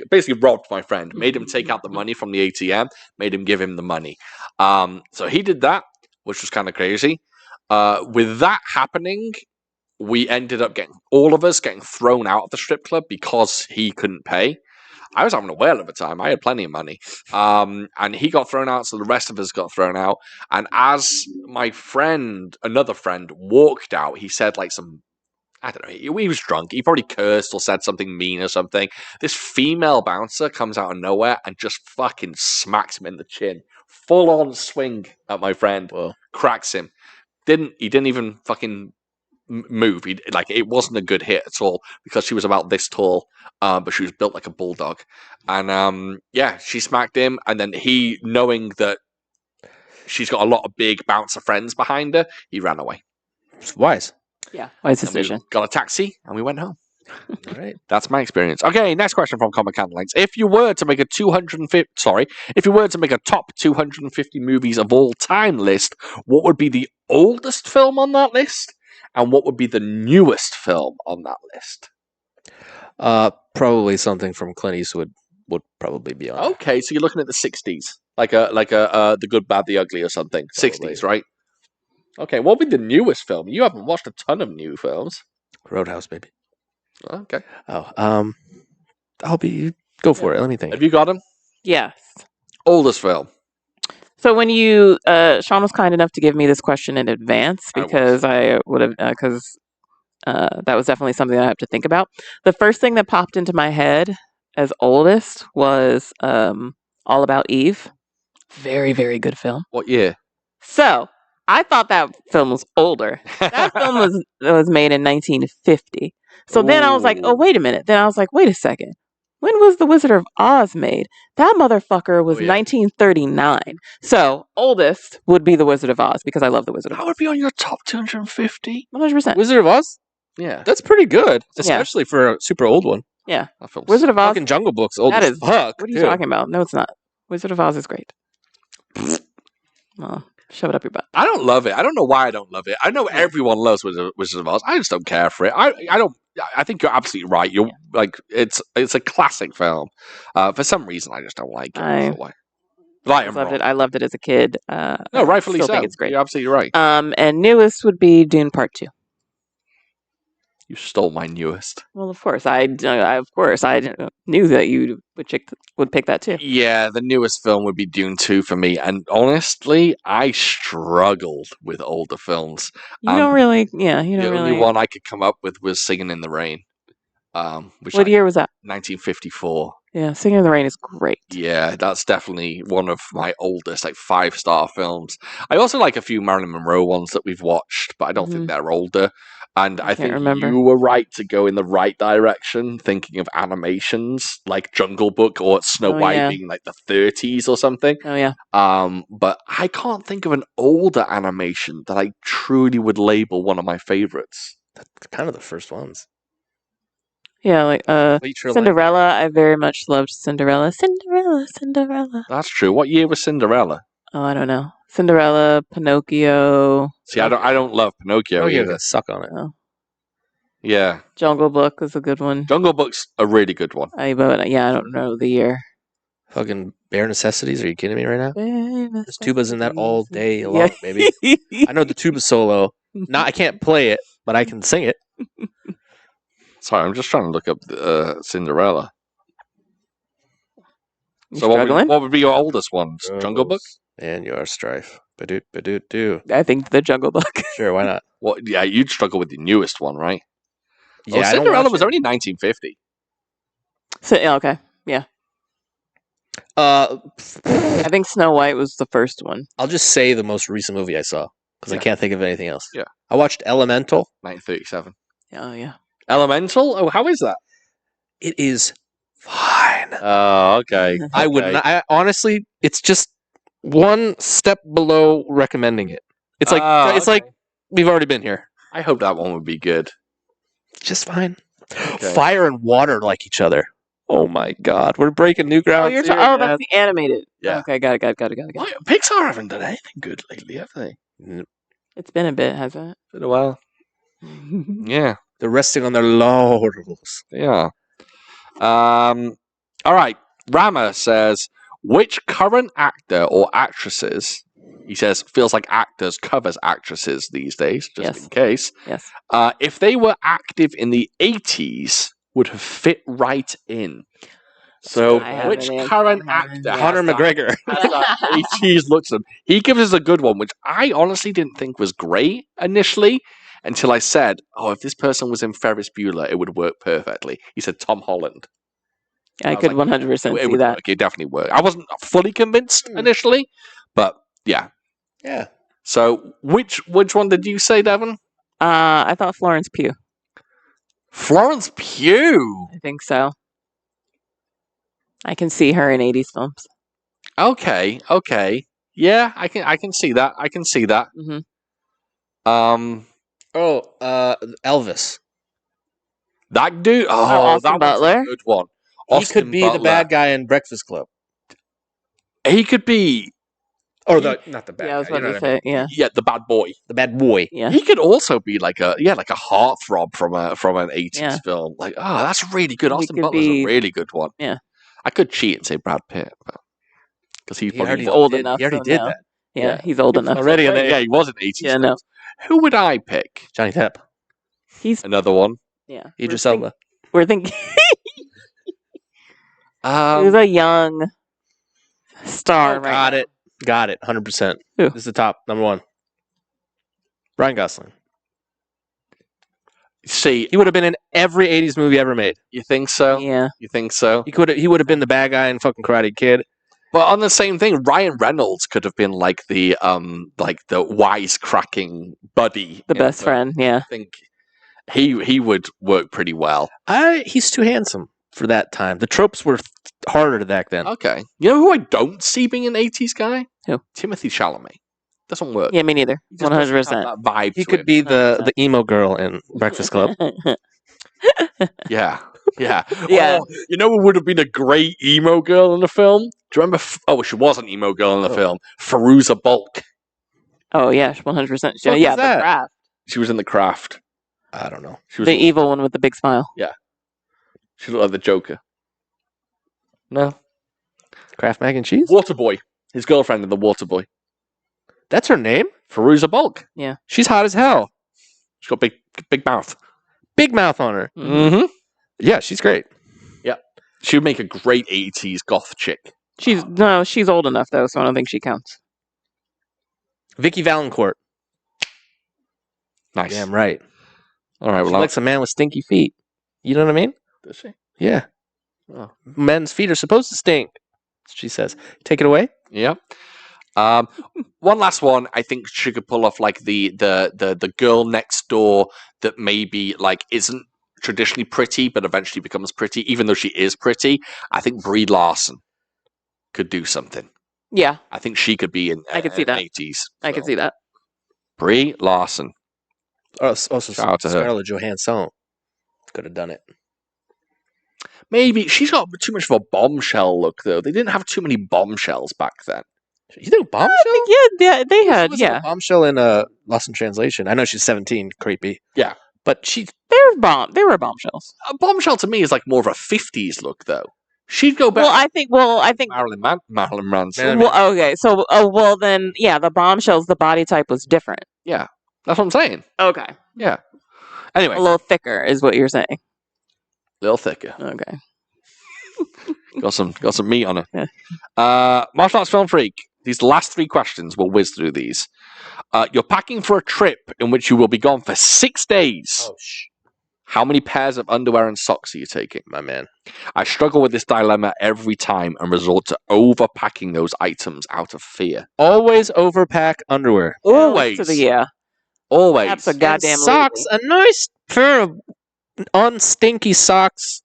basically robbed my friend, made him take out the money from the ATM, made him give him the money. So he did that, which was kind of crazy. With that happening, we ended up all of us getting thrown out of the strip club because he couldn't pay. I was having a whale of a time. I had plenty of money. And he got thrown out, so the rest of us got thrown out. And as my friend, another friend, walked out, he said like I don't know, he was drunk. He probably cursed or said something mean or something. This female bouncer comes out of nowhere and just fucking smacks him in the chin. Full on swing at my friend. Whoa. Cracks him. He didn't even fucking move. It wasn't a good hit at all because she was about this tall, but she was built like a bulldog. And she smacked him, and then he, knowing that she's got a lot of big bouncer friends behind her, he ran away. It's wise. Yeah, wise And we decision. got a taxi and we went home. All right. That's my experience. Okay, next question from Comic Candlelights. If you were to make a top 250 movies of all time list, what would be the oldest film on that list? And what would be the newest film on that list? Probably something from Clint Eastwood would probably be on. Okay, so you're looking at the 60s, like The Good, Bad, the Ugly or something. Probably. 60s, right? Okay, what would be the newest film? You haven't watched a ton of new films. Roadhouse, baby. Okay. Oh, go for it. Let me think. Have you got them? Yes. Oldest film. So when you, Sean was kind enough to give me this question in advance I was. because I would have, because that was definitely something that I have to think about. The first thing that popped into my head as oldest was All About Eve. Very, very good film. What year? So I thought that film was older. That film was made in 1950. So then I was like, oh, Ooh. wait a minute. Then I was like, wait a second. When was The Wizard of Oz made? That motherfucker was Oh, yeah. 1939. So oldest would be The Wizard of Oz because I love The Wizard of That Oz. would be on your top 250? 100%. Wizard of Oz? Yeah, That's pretty good, Yeah. especially for a super old one. Yeah. that film's Wizard of Oz. Fucking Jungle Book's old That as is. fuck. What are you dude. talking about? No, it's not. Wizard of Oz is great. Well, shove it up your butt. I don't love it. I don't know why I don't love it. I know Yeah. everyone loves Wizard of Oz. I just don't care for it. I don't. I think you're absolutely right. You're like it's a classic film. For some reason, I just don't like it. I don't know why. But I am wrong. I loved it as a kid. No, rightfully still so. think it's great. You're absolutely right. And newest would be Dune Part 2. You stole my newest. Well, of course, I knew that you would pick that too. Yeah, the newest film would be Dune 2 for me. And honestly, I struggled with older films. You don't really, The only really. one I could come up with was Singing in the Rain. What year was that? 1954. Yeah, Singing in the Rain is great. Yeah, that's definitely one of my oldest, like 5-star films. I also like a few Marilyn Monroe ones that we've watched, but I don't think they're older. And I can't think remember. you were right to go in the right direction, thinking of animations like Jungle Book or Snow White yeah. being like the 30s or something. Oh yeah. But I can't think of an older animation that I truly would label one of my favorites. That's kind of the first ones. Yeah, like Complete trilogy. Cinderella. I very much loved Cinderella. Cinderella. That's true. What year was Cinderella? Oh, I don't know. Cinderella, Pinocchio, See, I don't love Pinocchio Oh, yeah, either. suck on it. Yeah, Jungle Book was a good one. Jungle Book's a really good one. I don't know the year. Fucking Bare Necessities. Are you kidding me right now? There's tubas in that all day long, baby. I know the tuba solo. I can't play it, but I can sing it. Sorry, I'm just trying to look up Cinderella. You So struggling? what would be your oldest ones? Jungle Book? And your strife. Ba-doot. I think the Jungle Book. Sure, why not? Well, yeah, you'd struggle with the newest one, right? Yeah, Oh, I don't Cinderella watch was it. only 1950. So, yeah, okay. I think Snow White was the first one. I'll just say the most recent movie I saw because I Yeah. can't think of anything else. Yeah. I watched Elemental. 1937. Oh yeah. Elemental? Oh, how is that? It is fine. Oh, okay. I would not. I honestly, it's just one step below recommending it. It's like Ah, okay. we've already been here. I hope that one would be good. It's just fine. Okay. Fire and water like each other. Oh my god, we're breaking new Oh, ground. you're that's the animated. Yeah. Okay, got it. Why, Pixar haven't done anything good lately, have they? It's been a bit, hasn't Been a while. it? Yeah. They're resting on their laurels. Yeah. All right. Rama says, which current actor or actresses, he says, feels like actors covers actresses these days, just Yes. in case, Yes. if they were active in the 80s, would have fit right in. So, I have which an answer. current I have an actor answer. Conor has McGregor. that 80s looks at him? He gives us a good one, which I honestly didn't think was great initially, until I said, oh, if this person was in Ferris Bueller, it would work perfectly. He said Tom Holland. I was could like, 100% It see would that. work. It definitely worked. I wasn't fully convinced initially, but yeah. Yeah. So, which one did you say, Devon? I thought Florence Pugh. Florence Pugh. I think so. I can see her in 80s films. Okay. Yeah, I can see that. I can see that. Hmm. Elvis. That dude. Oh, Austin that was Butler. a good one. He Austin could be Butler. the bad guy in Breakfast Club. He could be. Or not the bad Yeah, I was guy. about you know to what I mean? say, yeah. Yeah, the bad boy. The bad boy. Yeah. He could also be like a heartthrob from an 80s Yeah. film. Like, oh, that's really good. He Austin could Butler's be- a really good one. Yeah. I could cheat and say Brad Pitt, because he's He probably already He's old did- enough, He already so did no. that. Yeah, Yeah. he's old enough. Already in yeah, he was in 80s Yeah, films. no. Who would I pick? Johnny Depp. He's Another one. yeah. Idris We're think- Elba. We're thinking Um, who's a young star right Got now. it. Got it. 100%. Who? This is the top. Number one. Ryan Gosling. see, He would have been in every 80s movie ever made. you think so? Yeah. You think so? He would have been the bad guy in fucking Karate Kid. But on the same thing, Ryan Reynolds could have been like the wisecracking buddy, The in best film. friend, yeah. I think he would work pretty well. He's too handsome for that time. The tropes were harder back then. Okay, you know who I don't see being an 80s guy? Who? Timothy Chalamet. Doesn't work. Yeah, me neither. He just doesn't have 100%. that vibe. He to could him. be the 100%. emo girl in Breakfast Club. Yeah. Yeah. Yeah. Oh, you know who would have been a great emo girl in the film? Do you remember? She was an emo girl in the Oh. film. Firuza Balk. Oh yeah, 100%. Fuck Yeah, is that? The Craft, She was in The Craft. I don't know. She was the evil one with the big smile. She looked like the Joker. No. Kraft mac and cheese? Waterboy. His girlfriend in The Waterboy. That's her name? Firuza Balk. She's hot as hell. She's got big mouth. Big mouth on her. Mm-hmm. Yeah, she's great. She would make a great 80s goth chick. She's old enough though, so I don't think she counts. Vicky Valancourt. Nice. Damn right. All right, She well, likes a man with stinky feet. You know what I mean? does she? Yeah. Oh. Men's feet are supposed to stink, she says. Take it away. Yeah. One last one. I think she could pull off like the girl next door that maybe like isn't traditionally pretty, but eventually becomes pretty, even though she is pretty. I think Brie Larson could do something. Yeah, I think she could be in I could see that. 80s. I could see that. Brie Larson. Also, Shout out to her. Scarlett Johansson could have done it. Maybe she's got too much of a bombshell look, though. They didn't have too many bombshells back then. You think Bombshell? Yeah, they had. She was in Yeah, Bombshell in Lost in Translation. I know she's 17, creepy. Yeah. But she... they were bombshells. A bombshell to me is like more of a 50s look, though. She'd go back. Well, I think. Marilyn Manson. Man, Well, okay, so well then, yeah, the bombshells. The body type was different. Yeah, that's what I'm saying. Okay, Yeah. Anyway, a little thicker is what you're saying. little thicker. Okay. Got some meat on it. Yeah. Martial arts film freak. These last three questions, we'll whiz through these. You're packing for a trip in which you will be gone for 6 days. Oh, How many pairs of underwear and socks are you taking? my man. I struggle with this dilemma every time and resort to overpacking those items out of fear. Always overpack underwear. Always. Yeah. Always. That's a goddamn Socks. A nice pair of unstinky socks.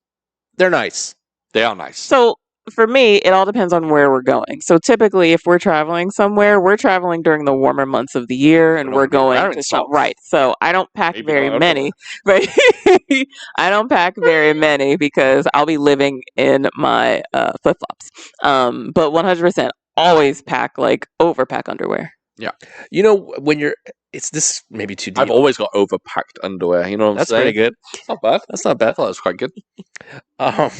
They're nice. They are nice. So for me, it all depends on where we're going. So typically, if we're traveling somewhere, we're traveling during the warmer months of the year, and We don't we're wanna be going wearing to some socks. right. So I don't pack Maybe very not many, right? I don't pack very many because I'll be living in my flip flops. But 100% always pack overpack underwear. You know, when you're... It's this maybe too deep. I've always got overpacked underwear. You know what I'm That's saying? pretty good. It's not bad. That's not I bad. thought it was quite good. I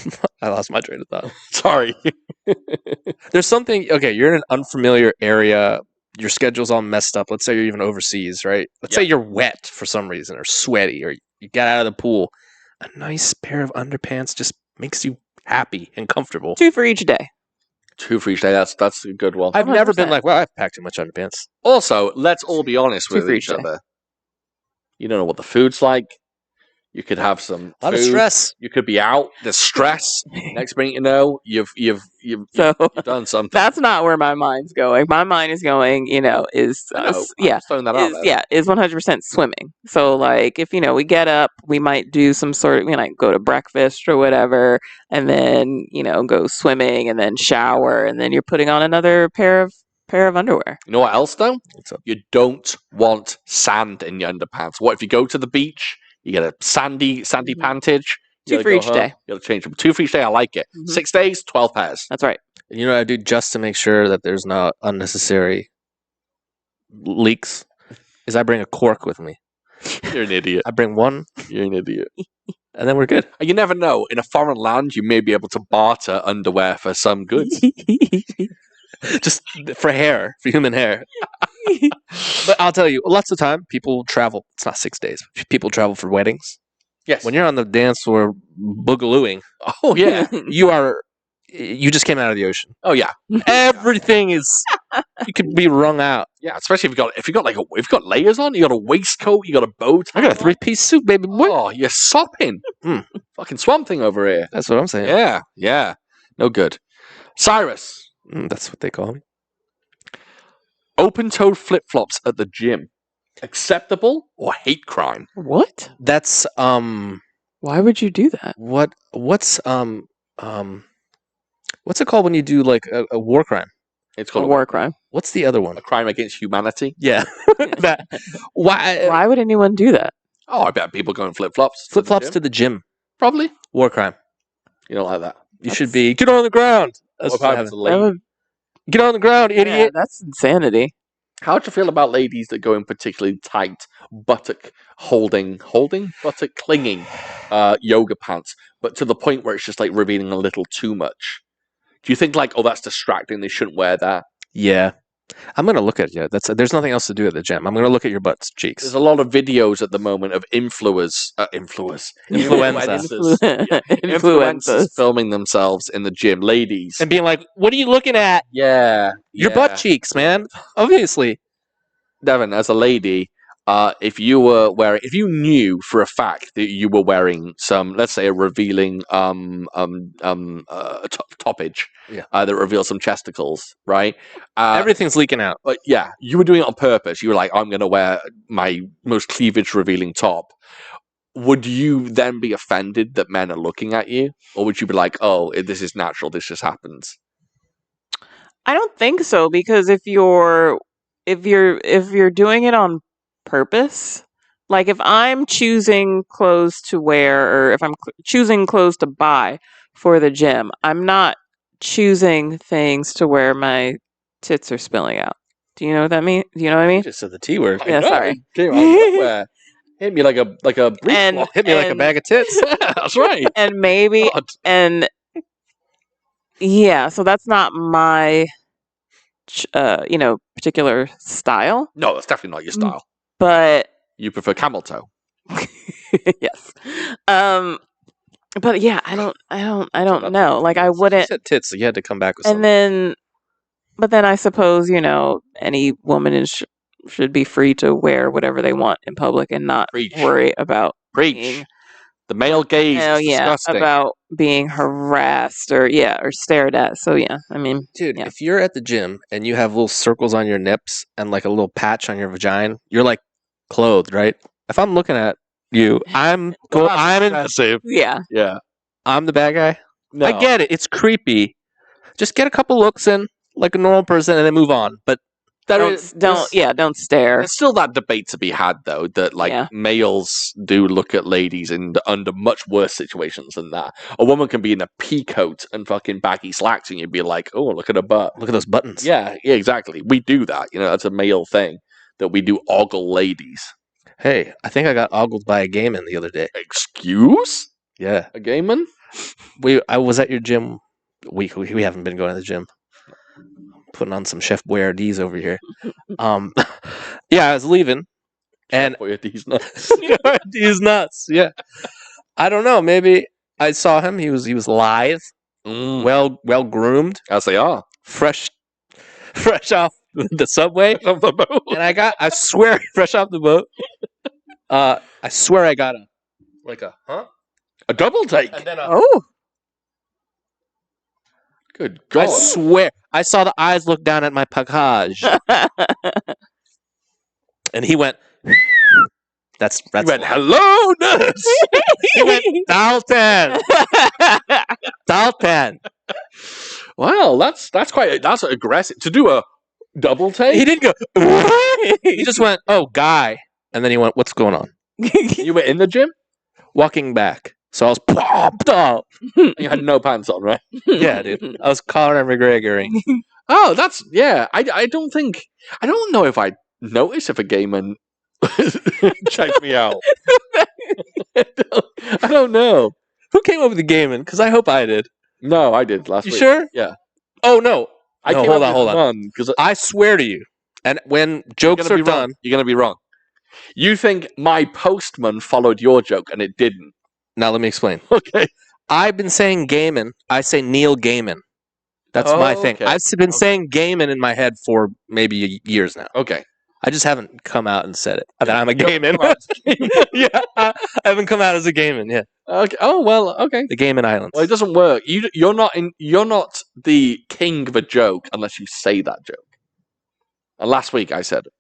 lost my train of thought. Sorry. There's something... Okay, you're in an unfamiliar area. Your schedule's all messed up. Let's say you're even overseas, right? Let's say you're wet for some reason or sweaty or you got out of the pool. A nice pair of underpants just makes you happy and comfortable. 2 for each day. 2 for each day. That's a good one. I've never been 100%. like, well, I've packed too much underpants. Also, let's all be honest 2 with for each each day. other. You don't know what the food's like. You could have some A lot of food. stress. You could be out. There's stress. Next thing you know, you've So done something. that's not where my mind's going. My mind is going, is I know. I'm yeah, just throwing that out there. is 100% swimming. So like if we get up, we might do some sort of go to breakfast or whatever, and then go swimming and then shower, and then you're putting on another pair of underwear. You know what else though? What's up? You don't want sand in your underpants. What if you go to the beach? You get a sandy Mhm. pantage. 2 You for gotta each go day. home, You got to change them. 2 for each day. I like it. Mhm. 6 days, 12 pairs. That's right. You know what I do just to make sure that there's no unnecessary leaks? Is I bring a cork with me. You're an idiot. I bring one, You're an idiot. and then we're good. And you never know. In a foreign land, you may be able to barter underwear for some goods. Just for hair, for human hair. But I'll tell you, lots of time people travel. It's not 6 days. People travel for weddings. Yes. When you're on the dance floor boogalooing, Oh yeah. you just came out of the ocean. Oh yeah. Everything is you could be wrung out. Yeah. Especially if you got layers on. You got a waistcoat. You got a bow tie. I got a 3-piece suit, baby boy. Oh, you're sopping. Hmm. Fucking Swamp Thing over here. That's what I'm saying. Yeah. Yeah. No good. Cyrus. That's what they call me. Open-toed flip-flops at the gym. Acceptable or hate crime? What? That's Why would you do that? what's it called when you do like a war crime? It's A called war crime. What's the other one? a crime against humanity. Yeah. That. Why? Why would anyone do that? Oh, I bet people go in flip-flops. Flip flops to the gym. Probably. War crime. You don't like that. You should be. Get on the ground. That's What what about if it's a happened. lady? That would, Get on the ground, yeah, idiot. that's insanity. How do you feel about ladies that go in particularly tight buttock buttock clinging yoga pants, but to the point where it's just like revealing a little too much? Do you think like, oh, that's distracting, they shouldn't wear that? Yeah. I'm gonna look at you. There's nothing else to do at the gym. I'm gonna look at your butts, cheeks. There's a lot of videos at the moment of influencers, influencers filming themselves in the gym, ladies. And being like, "What are you looking at? Yeah, Your butt cheeks, man. Obviously." Devin, as a lady, if you knew for a fact that you were wearing some, let's say, a revealing toppage, that reveals some chesticles, right? Everything's leaking out. But yeah, you were doing it on purpose. You were like, I'm going to wear my most cleavage revealing top. Would you then be offended that men are looking at you, or would you be like, oh, this is natural, this just happens? I don't think so, because if you're doing it on purpose, like if I'm choosing clothes to wear, or if I'm choosing clothes to buy for the gym, I'm not choosing things to wear my tits are spilling out. Do you know what that means? Do you know what I You mean? just said the T word. Yeah, sorry. Came out of nowhere. Hit me like a brief And- walk. Hit me like a and- bag of tits. That's right. And maybe God. and yeah, so that's not my particular style, No, that's definitely not your style. but You prefer camel toe. yes. But yeah, I don't know. Like I You wouldn't. said tits, so you had to come back with And something. but then I suppose, any woman should be free to wear whatever they want in public and not Preach. worry about Preach. being, The male gaze is disgusting. about being harassed or stared at. So yeah, I mean, Dude, yeah. if you're at the gym and you have little circles on your nips and like a little patch on your vagina, you're like clothed, right? If I'm looking at you, I'm Impressive. Yeah. Yeah. I'm the bad guy. No. I get it. It's creepy. Just get a couple looks in like a normal person and then move on. But Don't stare. There's still that debate to be had, though, that males do look at ladies under much worse situations than that. A woman can be in a pea coat and fucking baggy slacks, and you'd be like, "Oh, look at her butt. Look at those buttons." Yeah, exactly. We do that. That's a male thing that we do. Ogle ladies. Hey, I think I got ogled by a gay man the other day. Excuse Yeah, a gay man? I was at your gym. We haven't been going to the gym. Putting on some Chef Boyardee's over here. Yeah, I was leaving, and Boyardee's nuts. he's nuts. Yeah, I don't know. Maybe I saw him. He was lithe, well groomed, As they are. fresh off the subway. Of the boat. And I swear, fresh off the boat. I swear I got A double take. and then Oh. Good I God. swear I saw the eyes look down at my package, and he went. That's He went, hello, nurse. He went, Dalton. Wow, that's aggressive. To do a double take? He didn't go. He just went, "Oh, guy," and then he went, "What's going on?" You were in the gym? Walking back, so I was popped up. You had no pants on, right? Yeah, dude, I was Conor McGregoring. Oh, that's, yeah. I don't know if I'd notice if a gay man checked me out. I don't know. Who came up with the gaming? Because I hope I did. No, I did last You week. sure? Yeah. Oh no. I No, came hold up on, with hold on. one, 'cause I swear to you. And when jokes are done, you're going to be wrong. You think my postman followed your joke and it didn't. now let me explain. Okay. I've been saying Gaiman. I say Neil Gaiman. That's my thing. Okay. I've been saying Gaiman in my head for maybe years now. Okay. I just haven't come out and said it. That I'm a Gaiman. Come on. Yeah, I haven't come out as a Gaiman. Yeah, Okay. Oh, well, okay. the Gaiman Islands. Well, it doesn't work. You're not the king of a joke unless you say that joke. And last week I said it.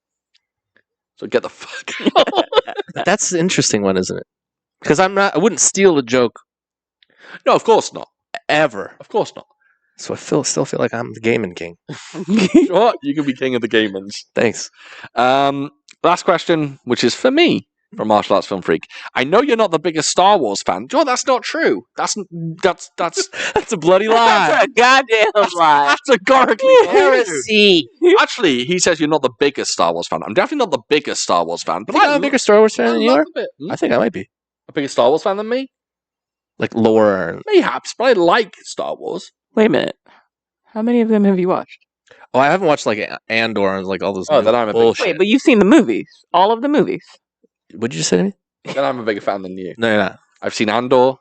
So get the fuck out. That's an interesting one, isn't it? Because I wouldn't steal a joke No, of course not. ever. Of course not. So still feel like I'm the gaming king. Sure, you can be king of the gamers. Thanks. Last question, which is for me from Martial Arts Film Freak. I know you're not the biggest Star Wars fan. Joe, that's not true. That's That's a bloody lie. That's a goddamn lie. categorically true. Heresy. Actually, he says you're not the biggest Star Wars fan. I'm definitely not the biggest Star Wars fan, but But I'm a bigger Star Wars fan than you are. I I think I might be. a bigger Star Wars fan than me. Like lore. Mayhaps, but I like Star Wars. Wait a minute. How many of them have you watched? Oh, I haven't watched like Andor and like all those. Oh, then I'm a big bullshit. Wait, but you've seen the movies. All of the movies. What'd you just say to me? Then I'm a bigger fan than you. No, you're not. I've seen Andor.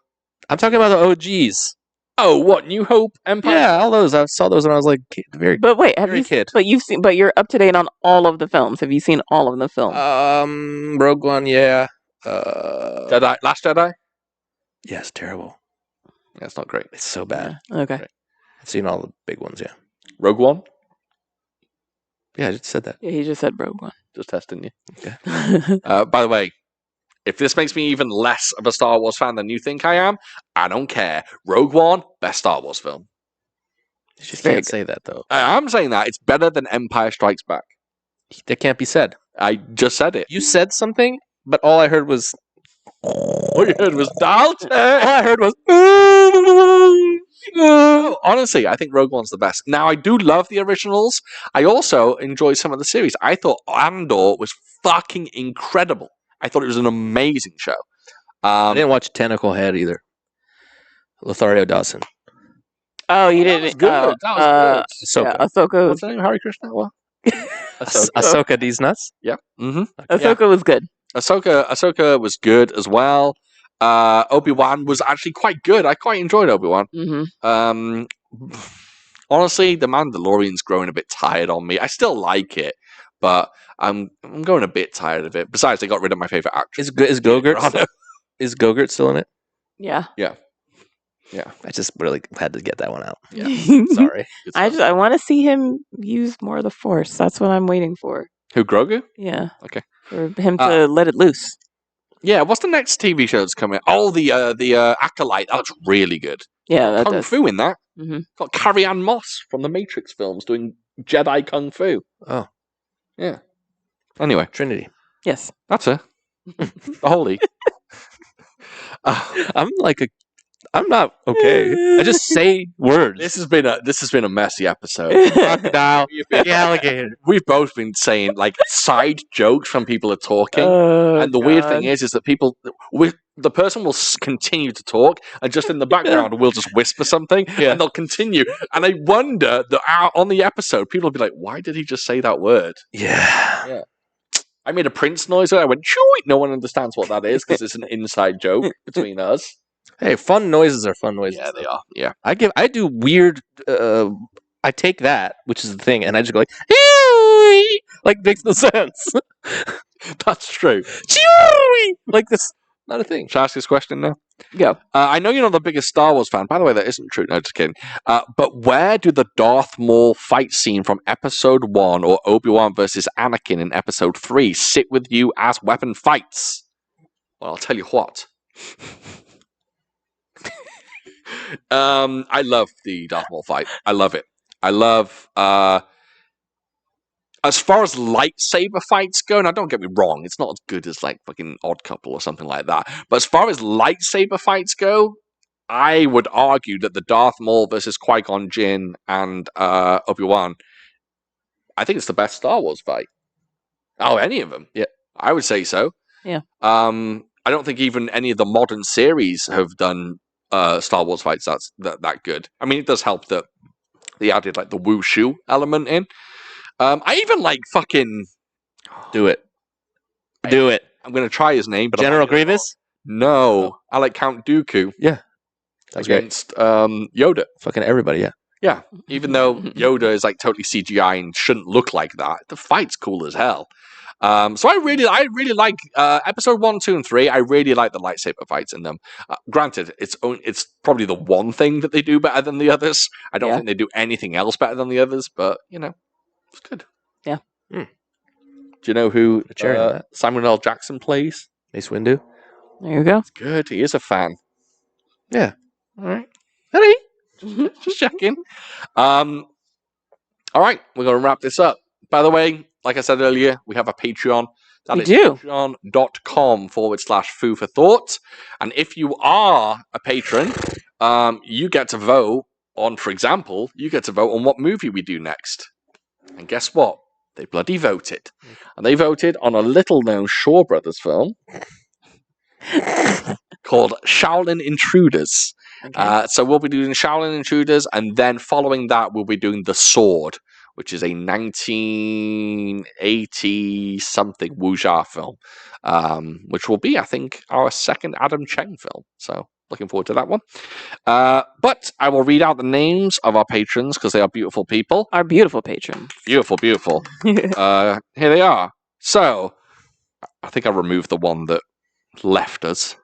I'm talking about the OGs. Oh, what? New Hope, Empire? Yeah, all those. I saw those when I was like very. But wait, have Very you kid. But you've seen but you're up to date on all of the films. Have you seen all of the films? Rogue One, yeah. Jedi, Last Jedi? Yeah, it's terrible. Yeah, it's not great. It's so bad. Yeah, okay. I've seen all the big ones. Yeah. Rogue One? Yeah, I just said that. Yeah, he just said Rogue One. Just testing you. Okay. By the way, if this makes me even less of a Star Wars fan than you think I am, I don't care. Rogue One, best Star Wars film. You just Very can't good. say that though. I'm saying that. It's better than Empire Strikes Back. That can't be said. I just said it. You said something, but all I heard was. All you heard was Dalton. All I heard was. No, honestly, I think Rogue One's the best. Now, I do love the originals. I also enjoy some of the series. I thought Andor was fucking incredible. I thought it was an amazing show. I didn't watch Tentacle Head either. Lothario Dawson. Oh, you That didn't. was good. That was good. Ahsoka. Yeah, Ahsoka. What's the name? Hari Krishna? What? Ahsoka. Ahsoka these nuts. Yeah. Mm-hmm. Ahsoka was good. Ahsoka was good as well. Obi-Wan was actually quite good. I quite enjoyed Obi-Wan. Mm-hmm. Honestly, The Mandalorian's growing a bit tired on me. I still like it, but I'm going a bit tired of it. Besides, they got rid of my favorite actress. Is Gogurt still in it? Yeah. Yeah. I just really had to get that one out. Yeah. Sorry. Good I stuff. want to see him use more of the Force. That's what I'm waiting for. Who, Grogu? Yeah. Okay. For him to let it loose. Yeah, what's the next TV show that's coming? Oh, the Acolyte. That looks really good. Yeah, that Kung does. Fu in that. Mhm. Got Carrie-Anne Moss from the Matrix films doing Jedi Kung Fu. Oh, Yeah. Anyway, Trinity. Yes. that's her. The Holy. I'm not okay. I just say words. This has been a messy episode. Crocodile, the alligator. We've both been saying like side jokes when people are talking, Oh, and the weird thing is that the person will continue to talk, and just in the background we'll just whisper something, Yeah. and they'll continue. And I wonder that on the episode, people will be like, "Why did he just say that word?" Yeah. I made a Prince noise. I went, "Chew!" No one understands what that is because it's an inside joke between us. Hey, fun noises are fun noises. Yeah, they are. Yeah. I do weird. I take that, which is the thing, and I just go like makes no sense. That's true. Like this, not a thing. Shall I ask this question now? Go. I know you're not the biggest Star Wars fan. By the way, that isn't true. No, just kidding. But where do the Darth Maul fight scene from Episode 1 or Obi-Wan versus Anakin in Episode 3 sit with you as weapon fights? Well, I'll tell you what. I love the Darth Maul fight. I love it. I love... as far as lightsaber fights go, now don't get me wrong, it's not as good as like fucking Odd Couple or something like that. But as far as lightsaber fights go, I would argue that the Darth Maul versus Qui-Gon Jinn and Obi-Wan, I think it's the best Star Wars fight. Oh, any of them? Yeah, I would say so. Yeah. I don't think even any of the modern series have done Star Wars fights that's that good. I mean, it does help that they added like the wushu element in. I even like fucking... Do it. Do it. I'm going to try his name, but General I'm not gonna- Grievous? No. I like Count Dooku That's great. against Yoda. Fucking everybody, yeah. Yeah. Even though Yoda is like totally CGI and shouldn't look like that, the fight's cool as hell. So I really like Episode 1, 2, and 3. I really like the lightsaber fights in them. Granted, it's probably the one thing that they do better than the others. I don't Yeah. think they do anything else better than the others, but you know, it's good. Yeah. Do you know who The cherry on that. Samuel L. Jackson plays? Mace Windu. There you go. Good. He is a fan. Yeah. All right. Hurry. Just checking. All right, we're going to wrap this up. By the way, like I said earlier, we have a Patreon. That We is do. patreon.com/Foo for Thought. And if you are a patron, you get to vote on, for example, you get to vote on what movie we do next. And guess what? They bloody voted. And they voted on a little-known Shaw Brothers film called Shaolin Intruders. Okay. So we'll be doing Shaolin Intruders, and then following that, we'll be doing The Sword, which is a 1980-something wuxia film, which will be, I think, our second Adam Cheng film. So looking forward to that one. But I will read out the names of our patrons because they are beautiful people. Our beautiful patrons. Beautiful, beautiful. Here they are. So I think I removed the one that left us.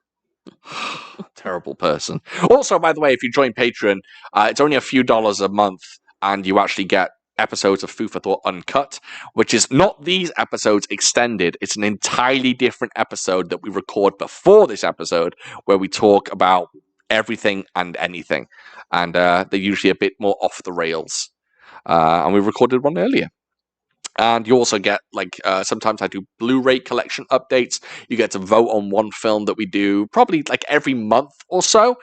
Terrible person. Also, by the way, if you join Patreon, it's only a few dollars a month, and you actually get episodes of Food for Thought uncut, which is not these episodes extended. It's an entirely different episode that we record before this episode, where we talk about everything and anything, and they're usually a bit more off the rails. And we recorded one earlier. And you also get, like, sometimes I do Blu-ray collection updates. You get to vote on one film that we do probably, like, every month or so.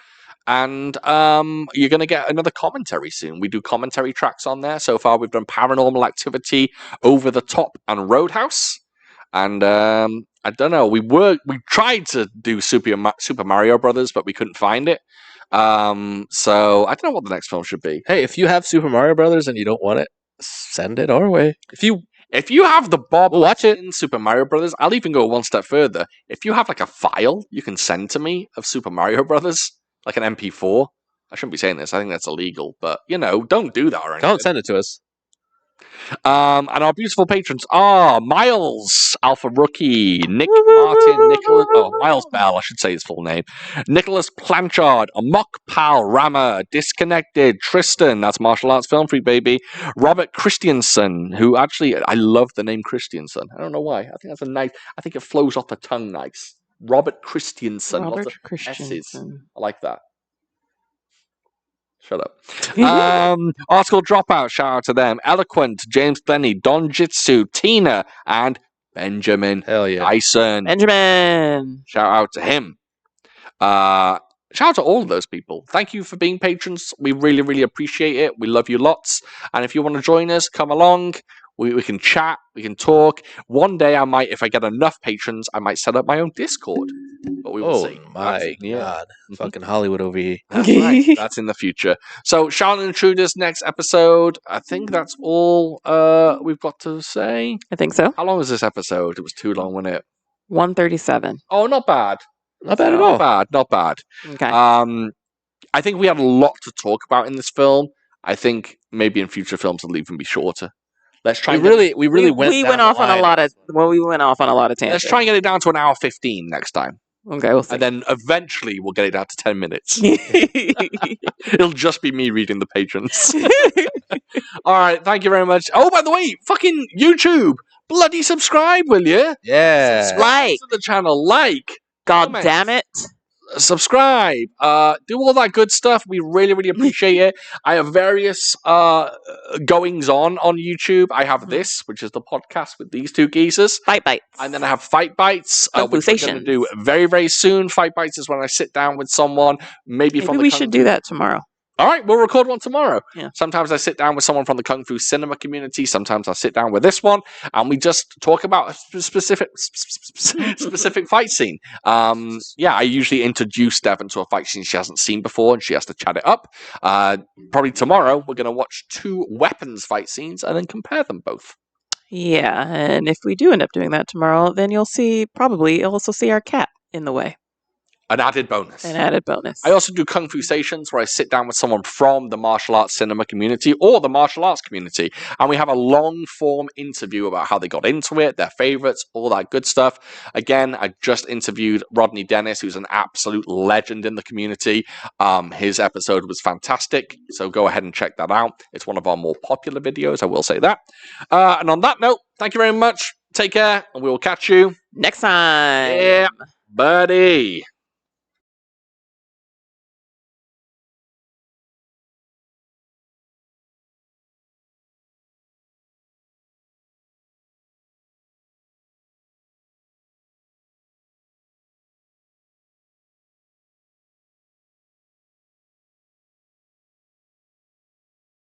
And you're going to get another commentary soon. We do commentary tracks on there. So far, we've done Paranormal Activity, Over the Top, and Roadhouse. And I don't know. We tried to do Super Mario Brothers, but we couldn't find it. So I don't know what the next film should be. Hey, if you have Super Mario Brothers and you don't want it, send it our way. If you have the Bob We'll watch it. in Super Mario Brothers, I'll even go one step further. If you have like a file you can send to me of Super Mario Brothers, like an MP4, I shouldn't be saying this. I think that's illegal, but don't do that or anything. Don't send it to us. And our beautiful patrons are Miles, Alpha Rookie, Nick Martin, Miles Bell, I should say his full name, Nicholas Planchard, Amok Pal, Rama, Disconnected, Tristan, that's Martial Arts Film Freak, baby, Robert Christiansen, who actually, I love the name Christiansen. I don't know why. I think that's I think it flows off the tongue nice. Robert Christiansen. Robert Lots of Christiansen. S's. I like that. Shut up. Article Dropout, shout out to them. Eloquent, James Glennie, Don Jitsu, Tina, and Benjamin Hell yeah. Dyson. Benjamin. Shout out to him. Shout out to all of those people. Thank you for being patrons. We really, really appreciate it. We love you lots. And if you want to join us, come along. We can chat. We can talk. One day I might, if I get enough patrons, I might set up my own Discord. But we will see. My God. Fucking Hollywood over here. That's right. That's in the future. So, Shaolin Intruders next episode. I think that's all we've got to say. I think so. How long was this episode? It was too long, wasn't it? 137. Oh, not bad. Not bad at all. Not bad. Okay. I think we had a lot to talk about in this film. I think maybe in future films it'll even be shorter. Let's try. We really went off on a lot of tangents. Let's try and get it down to an hour 15 next time. Okay, we'll see. And then eventually we'll get it down to 10 minutes. It'll just be me reading the patrons. All right, thank you very much. Oh, by the way, fucking YouTube, bloody subscribe, will you? Yeah. Subscribe to the channel, like. God comment, damn it. subscribe, do all that good stuff. We really, really appreciate it. I have various goings on YouTube. I have this, which is the podcast with these two geezers. Fight Bites. And then I have Fight Bites, which we're going to do very, very soon. Fight Bites is when I sit down with someone, maybe from the we should do that tomorrow. All right, we'll record one tomorrow. Yeah. Sometimes I sit down with someone from the Kung Fu cinema community. Sometimes I sit down with this one, and we just talk about a specific fight scene. I usually introduce Devan to a fight scene she hasn't seen before, and she has to chat it up. Probably tomorrow, we're going to watch 2 weapons fight scenes and then compare them both. Yeah, and if we do end up doing that tomorrow, then you'll also see our cat in the way. An added bonus. I also do Kung Fu Stations where I sit down with someone from the martial arts cinema community or the martial arts community, and we have a long-form interview about how they got into it, their favorites, all that good stuff. Again, I just interviewed Rodney Dennis, who's an absolute legend in the community. His episode was fantastic, so go ahead and check that out. It's one of our more popular videos, I will say that. And on that note, thank you very much. Take care, and we will catch you next time. Yeah, buddy.